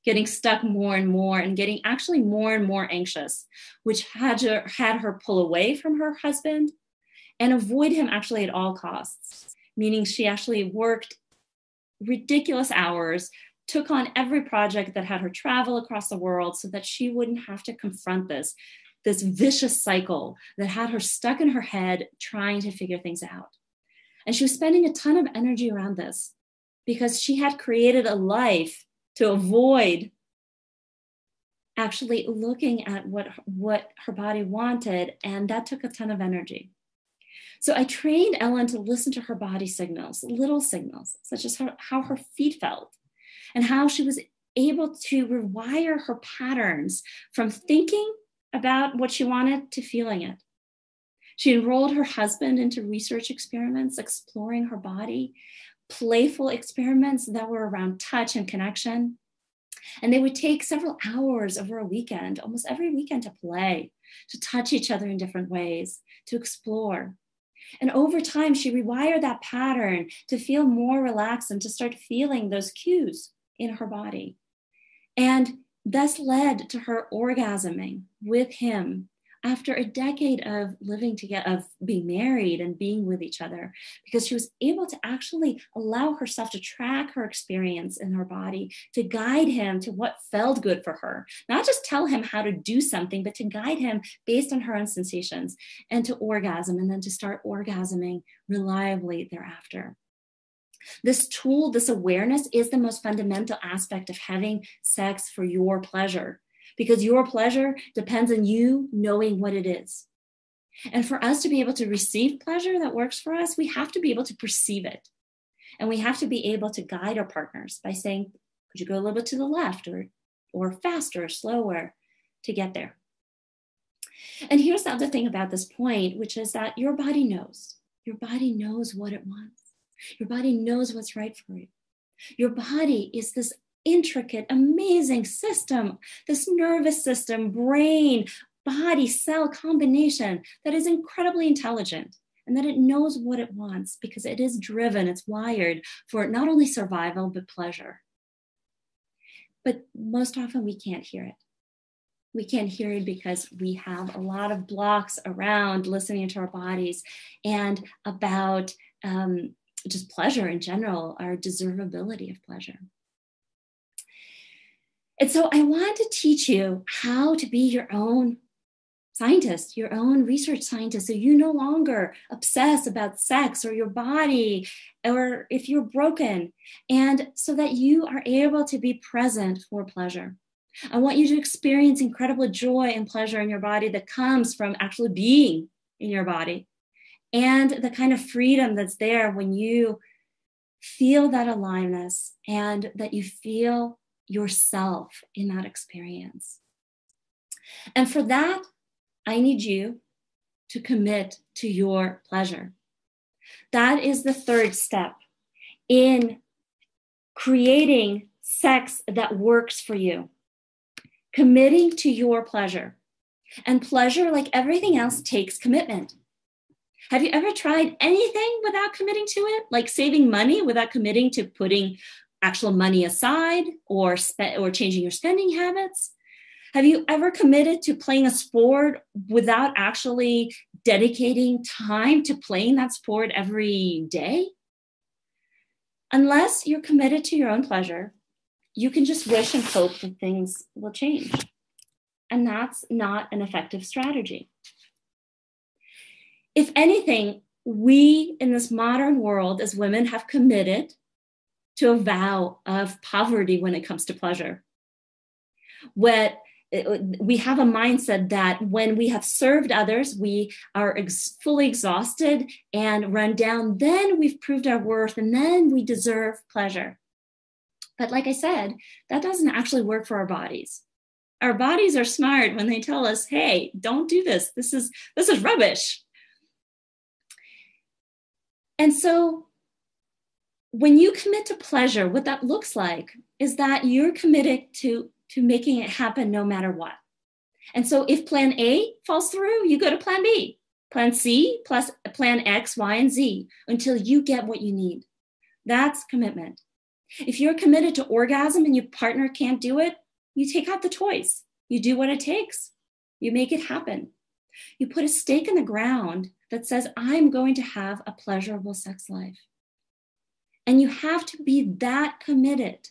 getting stuck more and more and getting actually more and more anxious, which had her pull away from her husband and avoid him actually at all costs, meaning she actually worked ridiculous hours, took on every project that had her travel across the world so that she wouldn't have to confront this vicious cycle that had her stuck in her head trying to figure things out. And she was spending a ton of energy around this because she had created a life to avoid actually looking at what her body wanted, and that took a ton of energy. So I trained Ellen to listen to her body signals, little signals, such as how her feet felt and how she was able to rewire her patterns from thinking about what she wanted to feeling it. She enrolled her husband into research experiments, exploring her body, playful experiments that were around touch and connection. And they would take several hours over a weekend, almost every weekend, to play, to touch each other in different ways, to explore. And over time, she rewired that pattern to feel more relaxed and to start feeling those cues in her body. And thus led to her orgasming with him after a decade of living together, of being married and being with each other, because she was able to actually allow herself to track her experience in her body, to guide him to what felt good for her, not just tell him how to do something, but to guide him based on her own sensations and to orgasm, and then to start orgasming reliably thereafter. This tool, this awareness, is the most fundamental aspect of having sex for your pleasure, because your pleasure depends on you knowing what it is. And for us to be able to receive pleasure that works for us, we have to be able to perceive it. And we have to be able to guide our partners by saying, could you go a little bit to the left or faster, slower to get there? And here's the other thing about this point, which is that your body knows. Your body knows what it wants. Your body knows what's right for you. Your body is this intricate, amazing system, this nervous system, brain, body, cell combination that is incredibly intelligent, and that it knows what it wants because it is driven, it's wired for not only survival, but pleasure. But most often we can't hear it. We can't hear it because we have a lot of blocks around listening to our bodies and about just pleasure in general, our deservability of pleasure. And so I want to teach you how to be your own scientist, your own research scientist, so you no longer obsess about sex or your body or if you're broken, and so that you are able to be present for pleasure. I want you to experience incredible joy and pleasure in your body that comes from actually being in your body, and the kind of freedom that's there when you feel that aliveness and that you feel yourself in that experience. And for that, I need you to commit to your pleasure. That is the third step in creating sex that works for you. Committing to your pleasure. And pleasure, like everything else, takes commitment. Have you ever tried anything without committing to it? Like saving money without committing to putting actual money aside or changing your spending habits? Have you ever committed to playing a sport without actually dedicating time to playing that sport every day? Unless you're committed to your own pleasure, you can just wish and hope that things will change. And that's not an effective strategy. If anything, we in this modern world as women have committed to a vow of poverty when it comes to pleasure. We have a mindset that when we have served others, we are fully exhausted and run down, then we've proved our worth and then we deserve pleasure. But like I said, that doesn't actually work for our bodies. Our bodies are smart when they tell us, hey, don't do this. This is rubbish. And so when you commit to pleasure, what that looks like is that you're committed to making it happen no matter what. And so if plan A falls through, you go to plan B, plan C plus plan X, Y, and Z until you get what you need. That's commitment. If you're committed to orgasm and your partner can't do it, you take out the toys. You do what it takes. You make it happen. You put a stake in the ground that says, I'm going to have a pleasurable sex life. And you have to be that committed.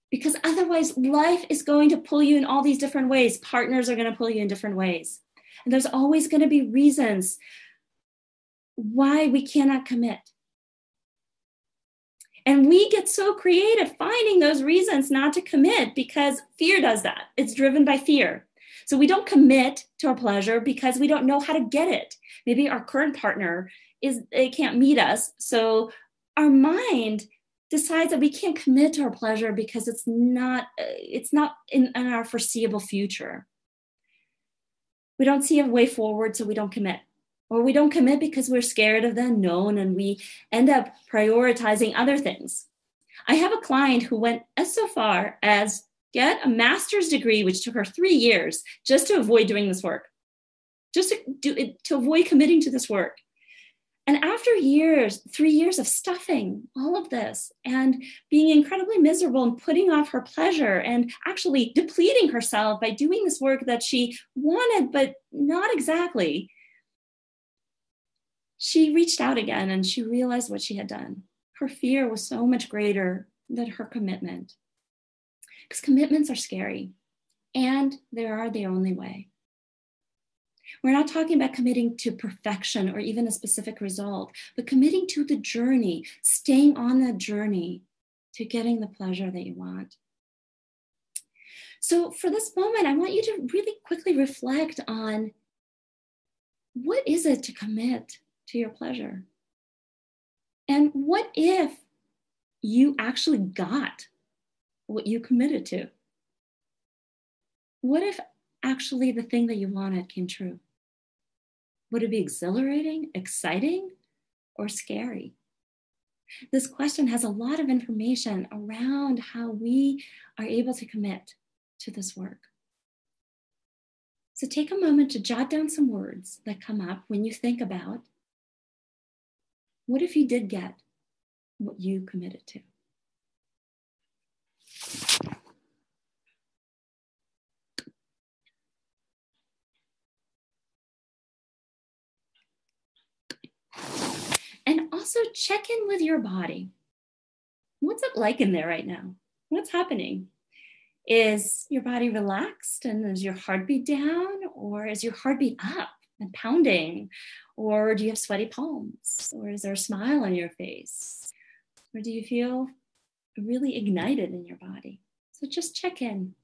Because otherwise, life is going to pull you in all these different ways. Partners are going to pull you in different ways. And there's always going to be reasons why we cannot commit. And we get so creative finding those reasons not to commit because fear does that. It's driven by fear. So we don't commit to our pleasure because we don't know how to get it. Maybe our current partner can't meet us. So our mind decides that we can't commit to our pleasure because it's not in our foreseeable future. We don't see a way forward, so we don't commit. Or we don't commit because we're scared of the unknown and we end up prioritizing other ththings. I have a client who went so far as get a master's degree, which took her 3 years, just to avoid doing this work, just to avoid committing to this work. And after 3 years of stuffing all of this and being incredibly miserable and putting off her pleasure and actually depleting herself by doing this work that she wanted, but not exactly, she reached out again and she realized what she had done. Her fear was so much greater than her commitment. Because commitments are scary and they are the only way. We're not talking about committing to perfection or even a specific result, but committing to the journey, staying on that journey to getting the pleasure that you want. So for this moment, I want you to really quickly reflect on what is it to commit to your pleasure? And what if you actually got what you committed to? What if actually the thing that you wanted came true? Would it be exhilarating, exciting, or scary? This question has a lot of information around how we are able to commit to this work. So take a moment to jot down some words that come up when you think about what if you did get what you committed to? And also check in with your body. What's it like in there right now? What's happening? Is your body relaxed and is your heartbeat down, or is your heartbeat up and pounding? Or do you have sweaty palms? Or is there a smile on your face? Or do you feel really ignited in your body? So just check in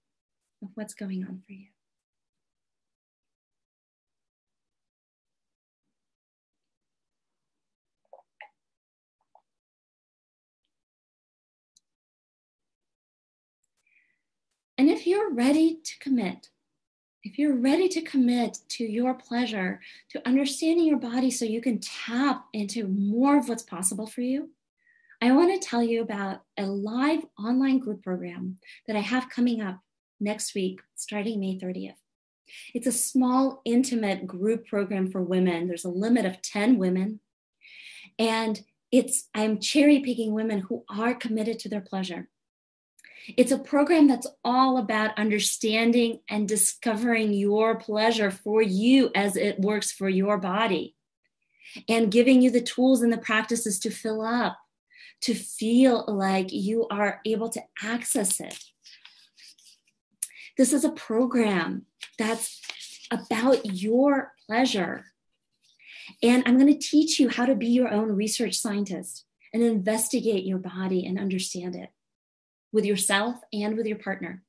with what's going on for you. And if you're ready to commit, if you're ready to commit to your pleasure, to understanding your body so you can tap into more of what's possible for you, I want to tell you about a live online group program that I have coming up next week, starting May 30th. It's a small, intimate group program for women. There's a limit of 10 women. And I'm cherry picking women who are committed to their pleasure. It's a program that's all about understanding and discovering your pleasure for you as it works for your body, and giving you the tools and the practices to fill up, to feel like you are able to access it. This is a program that's about your pleasure. And I'm going to teach you how to be your own research scientist and investigate your body and understand it with yourself and with your partner.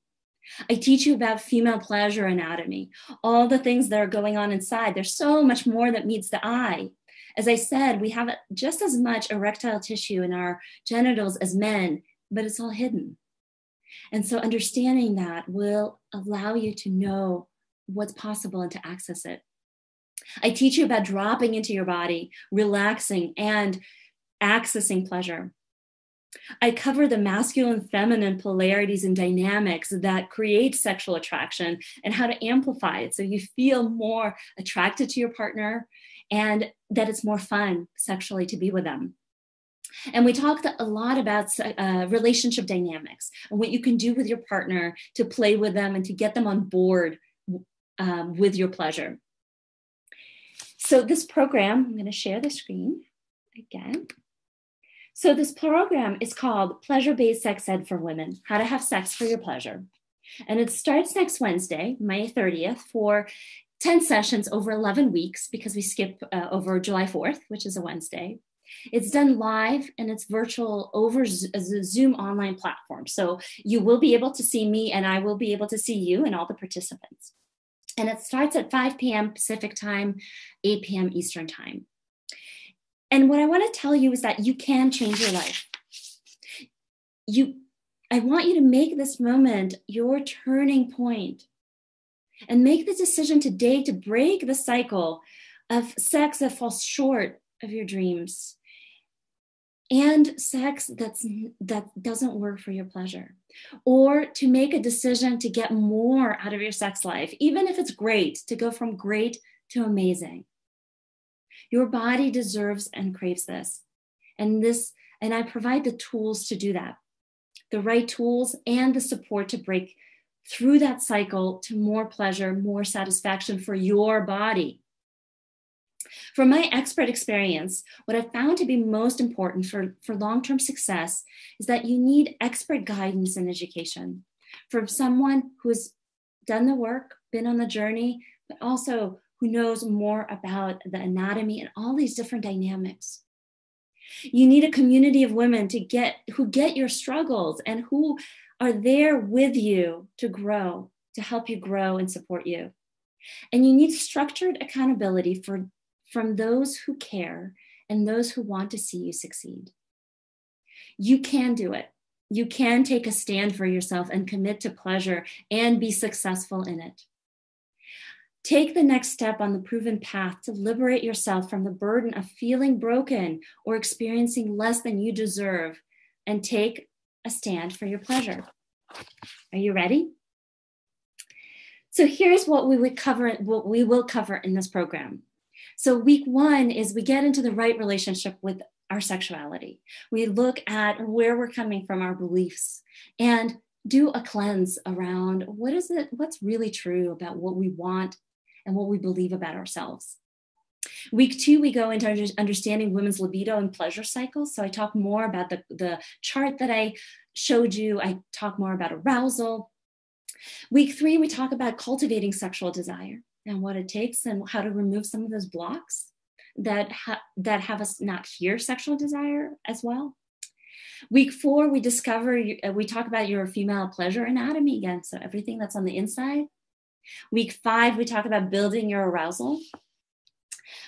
I teach you about female pleasure anatomy, all the things that are going on inside. There's so much more that meets the eye. As I said, we have just as much erectile tissue in our genitals as men, but it's all hidden. And so understanding that will allow you to know what's possible and to access it. I teach you about dropping into your body, relaxing, and accessing pleasure. I cover the masculine, feminine polarities and dynamics that create sexual attraction and how to amplify it so you feel more attracted to your partner and that it's more fun sexually to be with them. And we talked a lot about relationship dynamics and what you can do with your partner to play with them and to get them on board with your pleasure. So this program, I'm going to share the screen again. So this program is called Pleasure-Based Sex Ed for Women, How to Have Sex for Your Pleasure. And it starts next Wednesday, May 30th, for 10 sessions over 11 weeks because we skip over July 4th, which is a Wednesday. It's done live and it's virtual over a Zoom online platform. So you will be able to see me and I will be able to see you and all the participants. And it starts at 5 p.m. Pacific time, 8 p.m. Eastern time. And what I want to tell you is that you can change your life. I want you to make this moment your turning point and make the decision today to break the cycle of sex that falls short of your dreams and sex that doesn't work for your pleasure, or to make a decision to get more out of your sex life, even if it's great, to go from great to amazing. Your body deserves and craves this. And I provide the tools to do that, the right tools and the support to break through that cycle to more pleasure, more satisfaction for your body. From my expert experience, what I've found to be most important for long-term success is that you need expert guidance and education from someone who's done the work, been on the journey, but also who knows more about the anatomy and all these different dynamics. You need a community of women who get your struggles and who are there with you to grow, to help you grow and support you. And you need structured accountability from those who care and those who want to see you succeed. You can do it. You can take a stand for yourself and commit to pleasure and be successful in it. Take the next step on the proven path to liberate yourself from the burden of feeling broken or experiencing less than you deserve, and take a stand for your pleasure. Are you ready? So here's what we will cover in this program. So week 1 is we get into the right relationship with our sexuality. We look at where we're coming from, our beliefs, and do a cleanse around what's really true about what we want and what we believe about ourselves. Week 2, we go into understanding women's libido and pleasure cycles. So I talk more about the chart that I showed you. I talk more about arousal. Week 3, we talk about cultivating sexual desire and what it takes and how to remove some of those blocks that have us not hear sexual desire as well. Week 4, we talk about your female pleasure anatomy again, so everything that's on the inside. Week 5, we talk about building your arousal.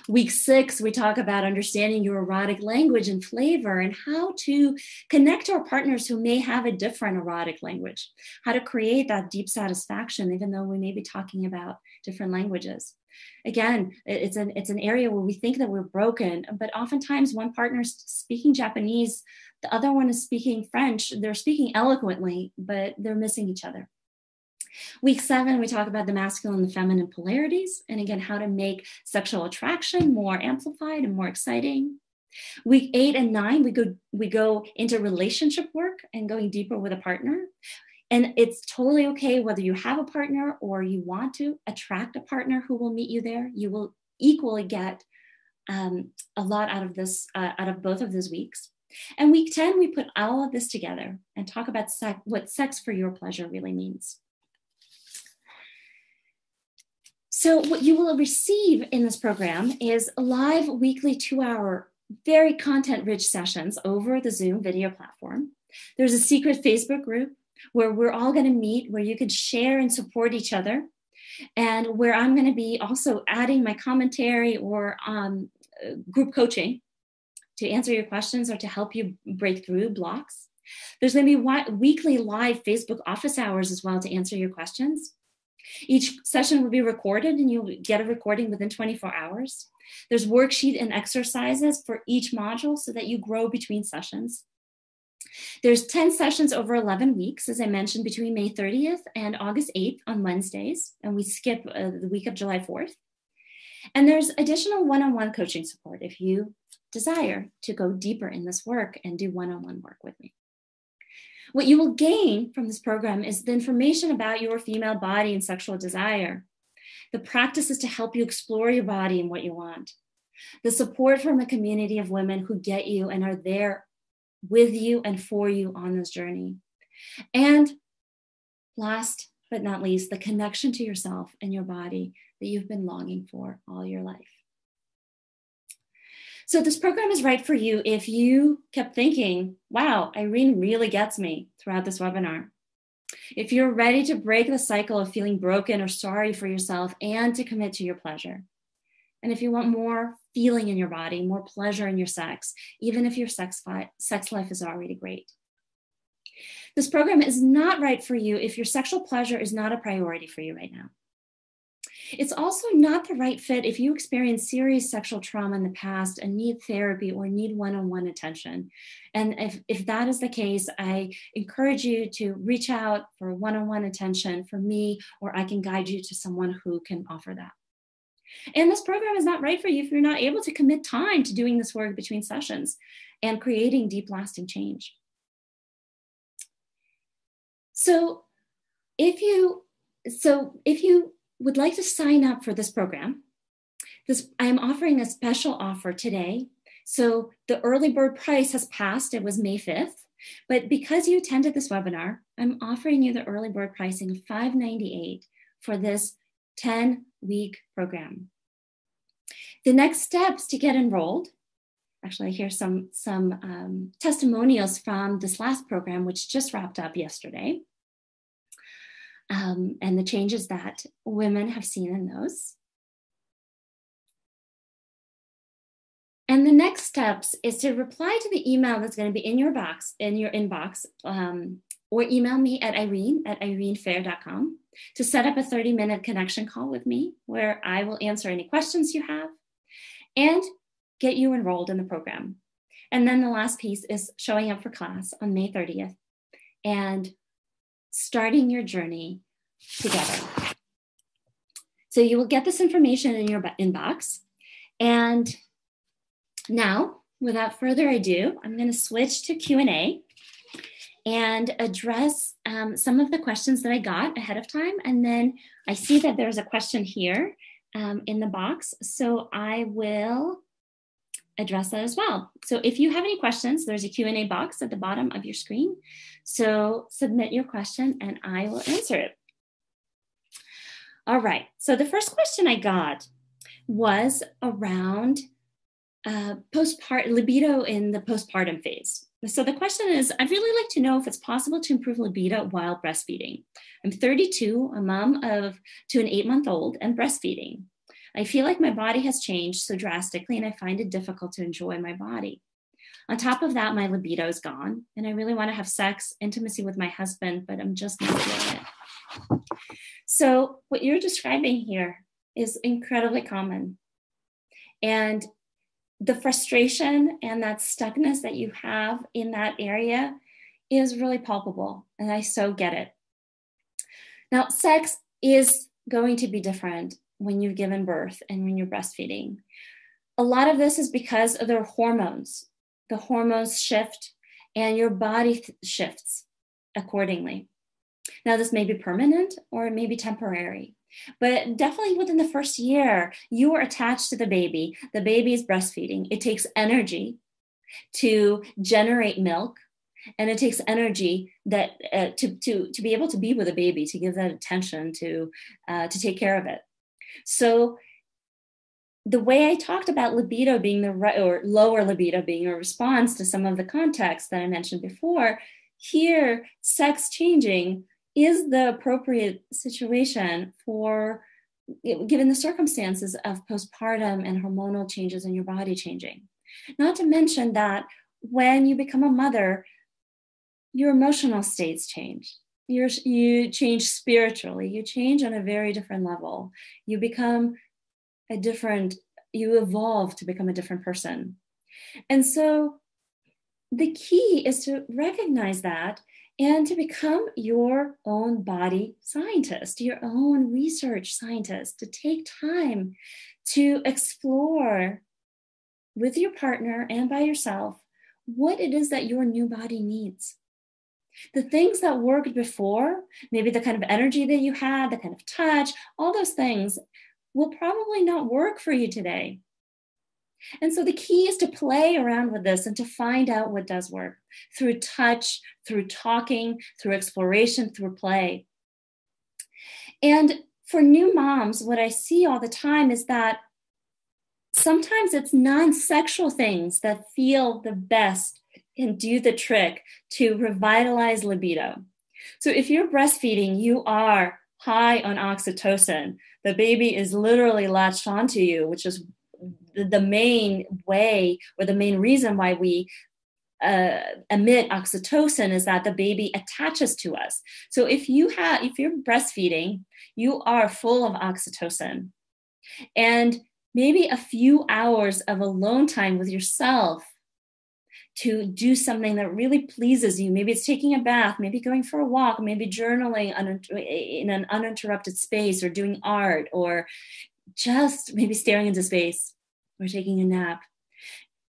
Week 6, we talk about understanding your erotic language and flavor and how to connect to our partners who may have a different erotic language, how to create that deep satisfaction, even though we may be talking about different languages. Again, it's an area where we think that we're broken, but oftentimes one partner's speaking Japanese, the other one is speaking French. They're speaking eloquently, but they're missing each other. Week 7, we talk about the masculine and the feminine polarities, and again, how to make sexual attraction more amplified and more exciting. Week 8 and 9, we go into relationship work and going deeper with a partner. And it's totally okay whether you have a partner or you want to attract a partner who will meet you there. You will equally get a lot out of this, out of both of those weeks. And week 10, we put all of this together and talk about what sex for your pleasure really means. So what you will receive in this program is live weekly 2-hour, very content-rich sessions over the Zoom video platform. There's a secret Facebook group where we're all going to meet, where you can share and support each other, and where I'm going to be also adding my commentary or group coaching to answer your questions or to help you break through blocks. There's going to be weekly live Facebook office hours as well to answer your questions. Each session will be recorded and you'll get a recording within 24 hours. There's worksheet and exercises for each module so that you grow between sessions. There's 10 sessions over 11 weeks, as I mentioned, between May 30th and August 8th on Wednesdays, and we skip the week of July 4th. And there's additional one-on-one coaching support if you desire to go deeper in this work and do one-on-one work with me. What you will gain from this program is the information about your female body and sexual desire, the practices to help you explore your body and what you want, the support from a community of women who get you and are there with you and for you on this journey. And last but not least, the connection to yourself and your body that you've been longing for all your life. So this program is right for you if you kept thinking, wow, Irene really gets me throughout this webinar. If you're ready to break the cycle of feeling broken or sorry for yourself and to commit to your pleasure. And if you want more feeling in your body, more pleasure in your sex, even if your sex life is already great. This program is not right for you if your sexual pleasure is not a priority for you right now. It's also not the right fit if you experience serious sexual trauma in the past and need therapy or need one-on-one attention. And if that is the case, I encourage you to reach out for one-on-one attention for me, or I can guide you to someone who can offer that. And this program is not right for you if you're not able to commit time to doing this work between sessions and creating deep, lasting change. So if you would like to sign up for this program, I am offering a special offer today. So the early bird price has passed. It was May 5th. But because you attended this webinar, I'm offering you the early bird pricing of $598 for this 10-week program. The next steps to get enrolled Actually, here's some testimonials from this last program, which just wrapped up yesterday, and the changes that women have seen in those. And the next steps is to reply to the email that's going to be in your inbox, or email me at irene@irenefair.com to set up a 30-minute connection call with me, where I will answer any questions you have and get you enrolled in the program. And then the last piece is showing up for class on May 30th and starting your journey together. So you will get this information in your inbox. And now, without further ado, I'm going to switch to Q&A and address some of the questions that I got ahead of time. And then I see that there's a question here in the box, so I will address that as well. So if you have any questions, there's a Q&A box at the bottom of your screen. So submit your question and I will answer it. All right, so the first question I got was around libido in the postpartum phase. So the question is, I'd really like to know if it's possible to improve libido while breastfeeding. I'm 32, a mom to an 8-month-old and breastfeeding. I feel like my body has changed so drastically and I find it difficult to enjoy my body. On top of that, my libido is gone and I really want to have sex, intimacy with my husband, but I'm just not feeling it. So what you're describing here is incredibly common. And the frustration and that stuckness that you have in that area is really palpable, and I so get it. Now, sex is going to be different when you've given birth and when you're breastfeeding. A lot of this is because of the hormones. The hormones shift and your body shifts accordingly. Now, this may be permanent or it may be temporary. But definitely within the first year, you are attached to the baby. The baby is breastfeeding. It takes energy to generate milk, and it takes energy that to be able to be with a baby, to give that attention, to take care of it. So the way I talked about libido being or lower libido being a response to some of the context that I mentioned before, here, sex changing is the appropriate situation for, given the circumstances of postpartum and hormonal changes in your body changing. Not to mention that when you become a mother, your emotional states change. You change spiritually. You change on a very different level. You evolve to become a different person. And so the key is to recognize that and to become your own body scientist, your own research scientist, to take time to explore with your partner and by yourself what it is that your new body needs. The things that worked before, maybe the kind of energy that you had, the kind of touch, all those things will probably not work for you today. And so the key is to play around with this and to find out what does work through touch, through talking, through exploration, through play. And for new moms, what I see all the time is that sometimes it's non-sexual things that feel the best and do the trick to revitalize libido. So if you're breastfeeding, you are high on oxytocin. The baby is literally latched onto you, which is the main way or the main reason why we emit oxytocin is that the baby attaches to us. So if you're breastfeeding, you are full of oxytocin. And maybe a few hours of alone time with yourself to do something that really pleases you. Maybe it's taking a bath, maybe going for a walk, maybe journaling in an uninterrupted space, or doing art, or just maybe staring into space or taking a nap.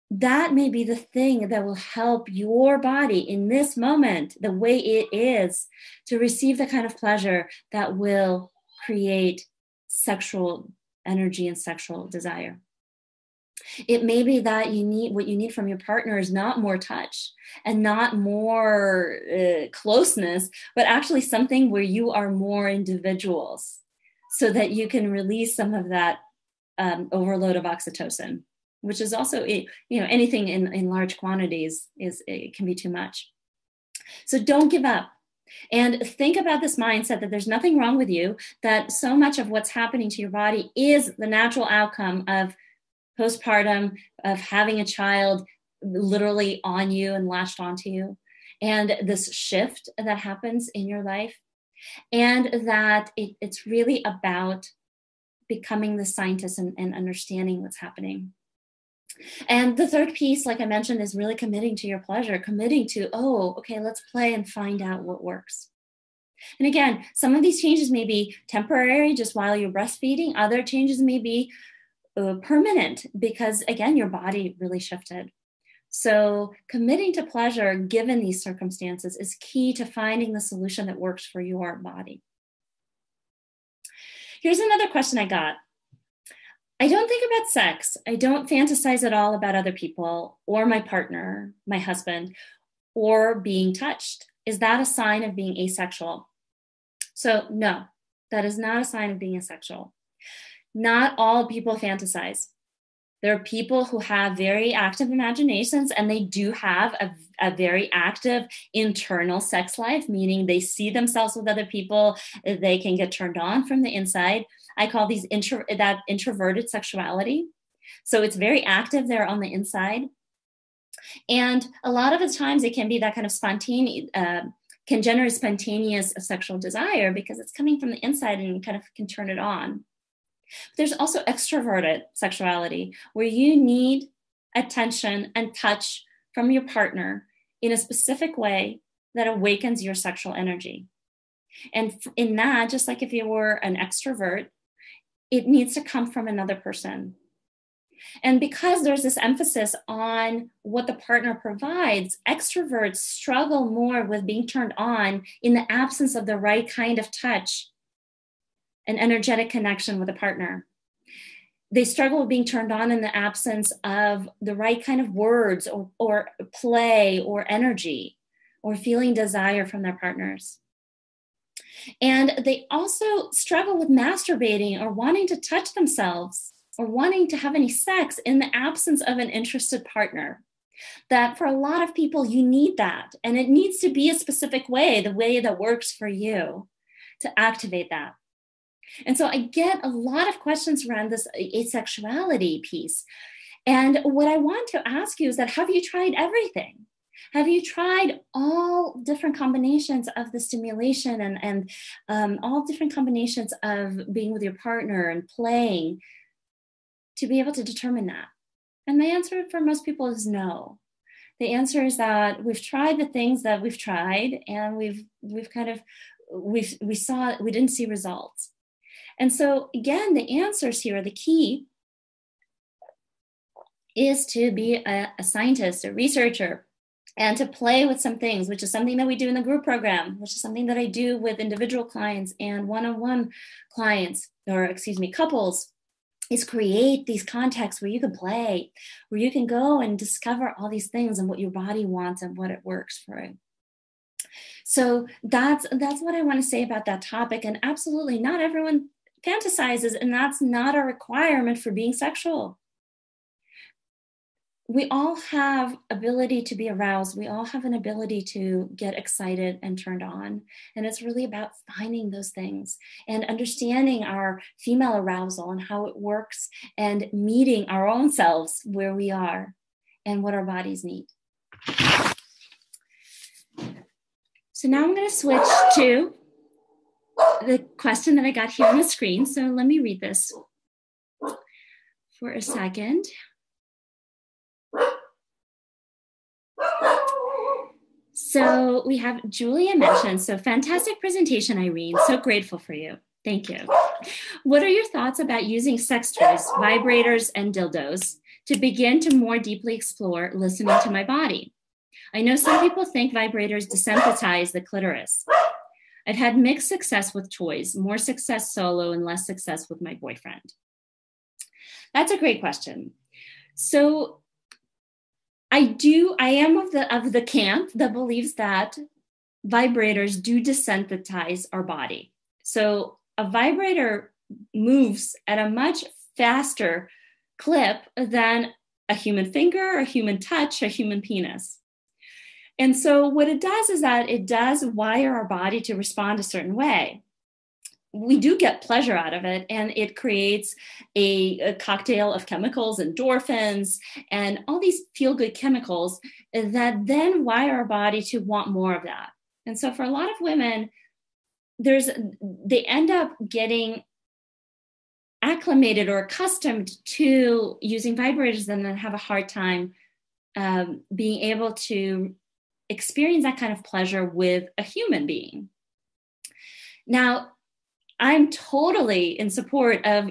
That may be the thing that will help your body in this moment, the way it is, to receive the kind of pleasure that will create sexual energy and sexual desire. It may be that what you need from your partner is not more touch and not more closeness, but actually something where you are more individuals, so that you can release some of that overload of oxytocin. which is also, anything in large quantities it can be too much. So don't give up. And think about this mindset that there's nothing wrong with you, that so much of what's happening to your body is the natural outcome of postpartum, of having a child literally on you and latched onto you, and this shift that happens in your life, and that it's really about becoming the scientist and understanding what's happening. And the third piece, like I mentioned, is really committing to your pleasure, committing to, okay, let's play and find out what works. And again, some of these changes may be temporary, just while you're breastfeeding. Other changes may be permanent because, again, your body really shifted. So committing to pleasure, given these circumstances, is key to finding the solution that works for your body. Here's another question I got. I don't think about sex. I don't fantasize at all about other people or my partner, my husband, or being touched. Is that a sign of being asexual? So no, that is not a sign of being asexual. Not all people fantasize. There are people who have very active imaginations, and they do have a very active internal sex life, meaning they see themselves with other people. They can get turned on from the inside. I call these that introverted sexuality. So it's very active there on the inside. And a lot of the times it can be that kind of spontaneous, can generate spontaneous sexual desire because it's coming from the inside and you kind of can turn it on. There's also extroverted sexuality, where you need attention and touch from your partner in a specific way that awakens your sexual energy. And in that, just like if you were an extrovert, it needs to come from another person. And because there's this emphasis on what the partner provides, extroverts struggle more with being turned on in the absence of the right kind of touch, an energetic connection with a partner. They struggle with being turned on in the absence of the right kind of words or play or energy or feeling desire from their partners. And they also struggle with masturbating or wanting to touch themselves or wanting to have any sex in the absence of an interested partner. That for a lot of people, you need that. And it needs to be a specific way, the way that works for you to activate that. And so I get a lot of questions around this asexuality piece. And what I want to ask you is that, have you tried everything? Have you tried all different combinations of the stimulation and all different combinations of being with your partner and playing to be able to determine that? And the answer for most people is no. The answer is that we've tried the things that we've tried, and we didn't see results. And so again, the answers here, the key is to be a scientist, a researcher, and to play with some things, which is something that we do in the group program, which is something that I do with individual clients and one-on-one clients, couples, is create these contexts where you can play, where you can go and discover all these things and what your body wants and what it works for it. So that's what I want to say about that topic. And absolutely not everyone fantasizes, and that's not a requirement for being sexual. We all have ability to be aroused. We all have an ability to get excited and turned on. And it's really about finding those things and understanding our female arousal and how it works, and meeting our own selves where we are and what our bodies need. So now I'm going to switch to the question that I got here on the screen. So let me read this for a second. So we have Julia mentioned, so fantastic presentation, Irene. So grateful for you. Thank you. What are your thoughts about using sex toys, vibrators, and dildos to begin to more deeply explore listening to my body? I know some people think vibrators desensitize the clitoris. I've had mixed success with toys, more success solo and less success with my boyfriend. That's a great question. So I am of the camp that believes that vibrators do desensitize our body. So a vibrator moves at a much faster clip than a human finger, a human touch, a human penis. And so what it does is that it does wire our body to respond a certain way. We do get pleasure out of it, and it creates a cocktail of chemicals, endorphins, and all these feel-good chemicals that then wire our body to want more of that. And so for a lot of women, they end up getting acclimated or accustomed to using vibrators and then have a hard time being able to experience that kind of pleasure with a human being. Now, I'm totally in support of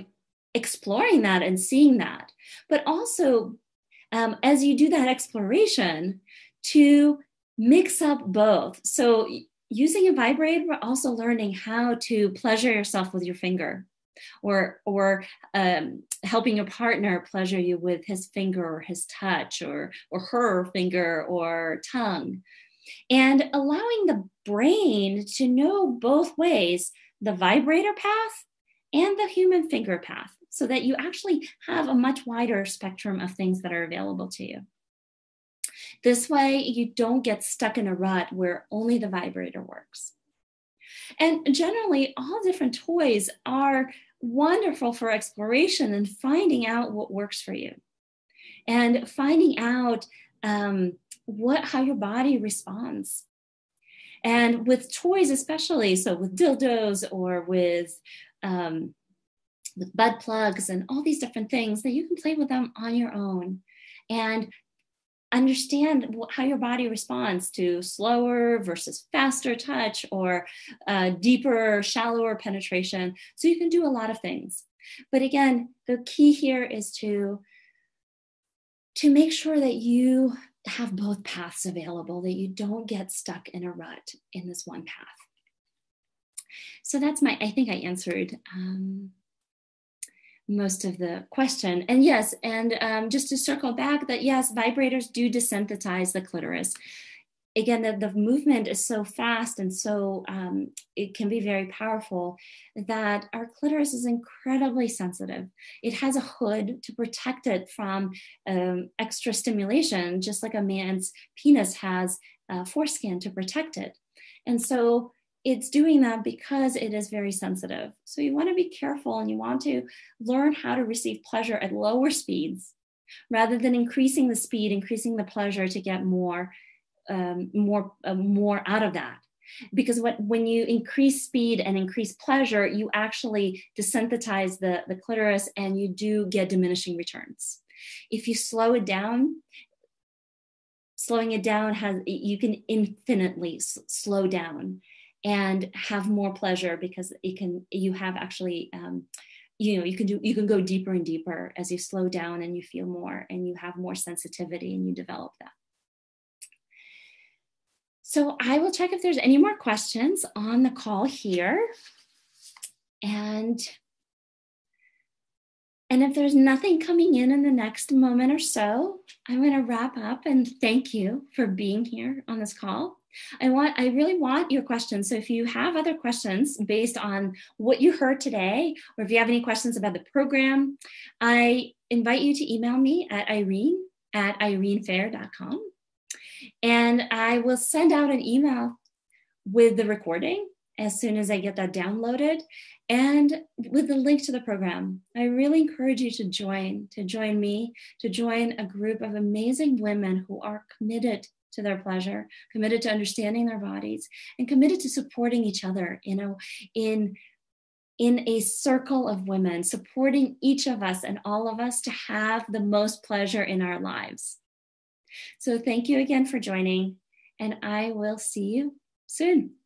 exploring that and seeing that, but also as you do that exploration, to mix up both. So using a vibrator, but also learning how to pleasure yourself with your finger, or helping your partner pleasure you with his finger or his touch, or her finger or tongue, and allowing the brain to know both ways, the vibrator path and the human finger path, so that you actually have a much wider spectrum of things that are available to you. This way, you don't get stuck in a rut where only the vibrator works. And generally, all different toys are wonderful for exploration and finding out what works for you, and finding out how your body responds. And with toys especially, so with dildos or with butt plugs and all these different things, that you can play with them on your own and understand how your body responds to slower versus faster touch, or deeper, shallower penetration. So you can do a lot of things. But again, the key here is to make sure that you have both paths available, that you don't get stuck in a rut in this one path. So that's I think I answered most of the question. And yes, and just to circle back, that yes, vibrators do desensitize the clitoris. Again, the movement is so fast and so it can be very powerful, that our clitoris is incredibly sensitive. It has a hood to protect it from extra stimulation, just like a man's penis has foreskin to protect it. And so it's doing that because it is very sensitive. So you want to be careful, and you want to learn how to receive pleasure at lower speeds, rather than increasing the speed, increasing the pleasure to get more out of that. Because when you increase speed and increase pleasure, you actually desensitize the clitoris, and you do get diminishing returns. If you slow it down, slowing it down you can infinitely slow down and have more pleasure, because you can go deeper and deeper as you slow down, and you feel more, and you have more sensitivity, and you develop that. So I will check if there's any more questions on the call here. And if there's nothing coming in the next moment or so, I'm going to wrap up and thank you for being here on this call. I really want your questions. So if you have other questions based on what you heard today, or if you have any questions about the program, I invite you to email me at irene@irenefair.com. And I will send out an email with the recording as soon as I get that downloaded, and with the link to the program. I really encourage you to join me, to join a group of amazing women who are committed to their pleasure, committed to understanding their bodies, and committed to supporting each other, in a circle of women, supporting each of us and all of us to have the most pleasure in our lives. So thank you again for joining, and I will see you soon.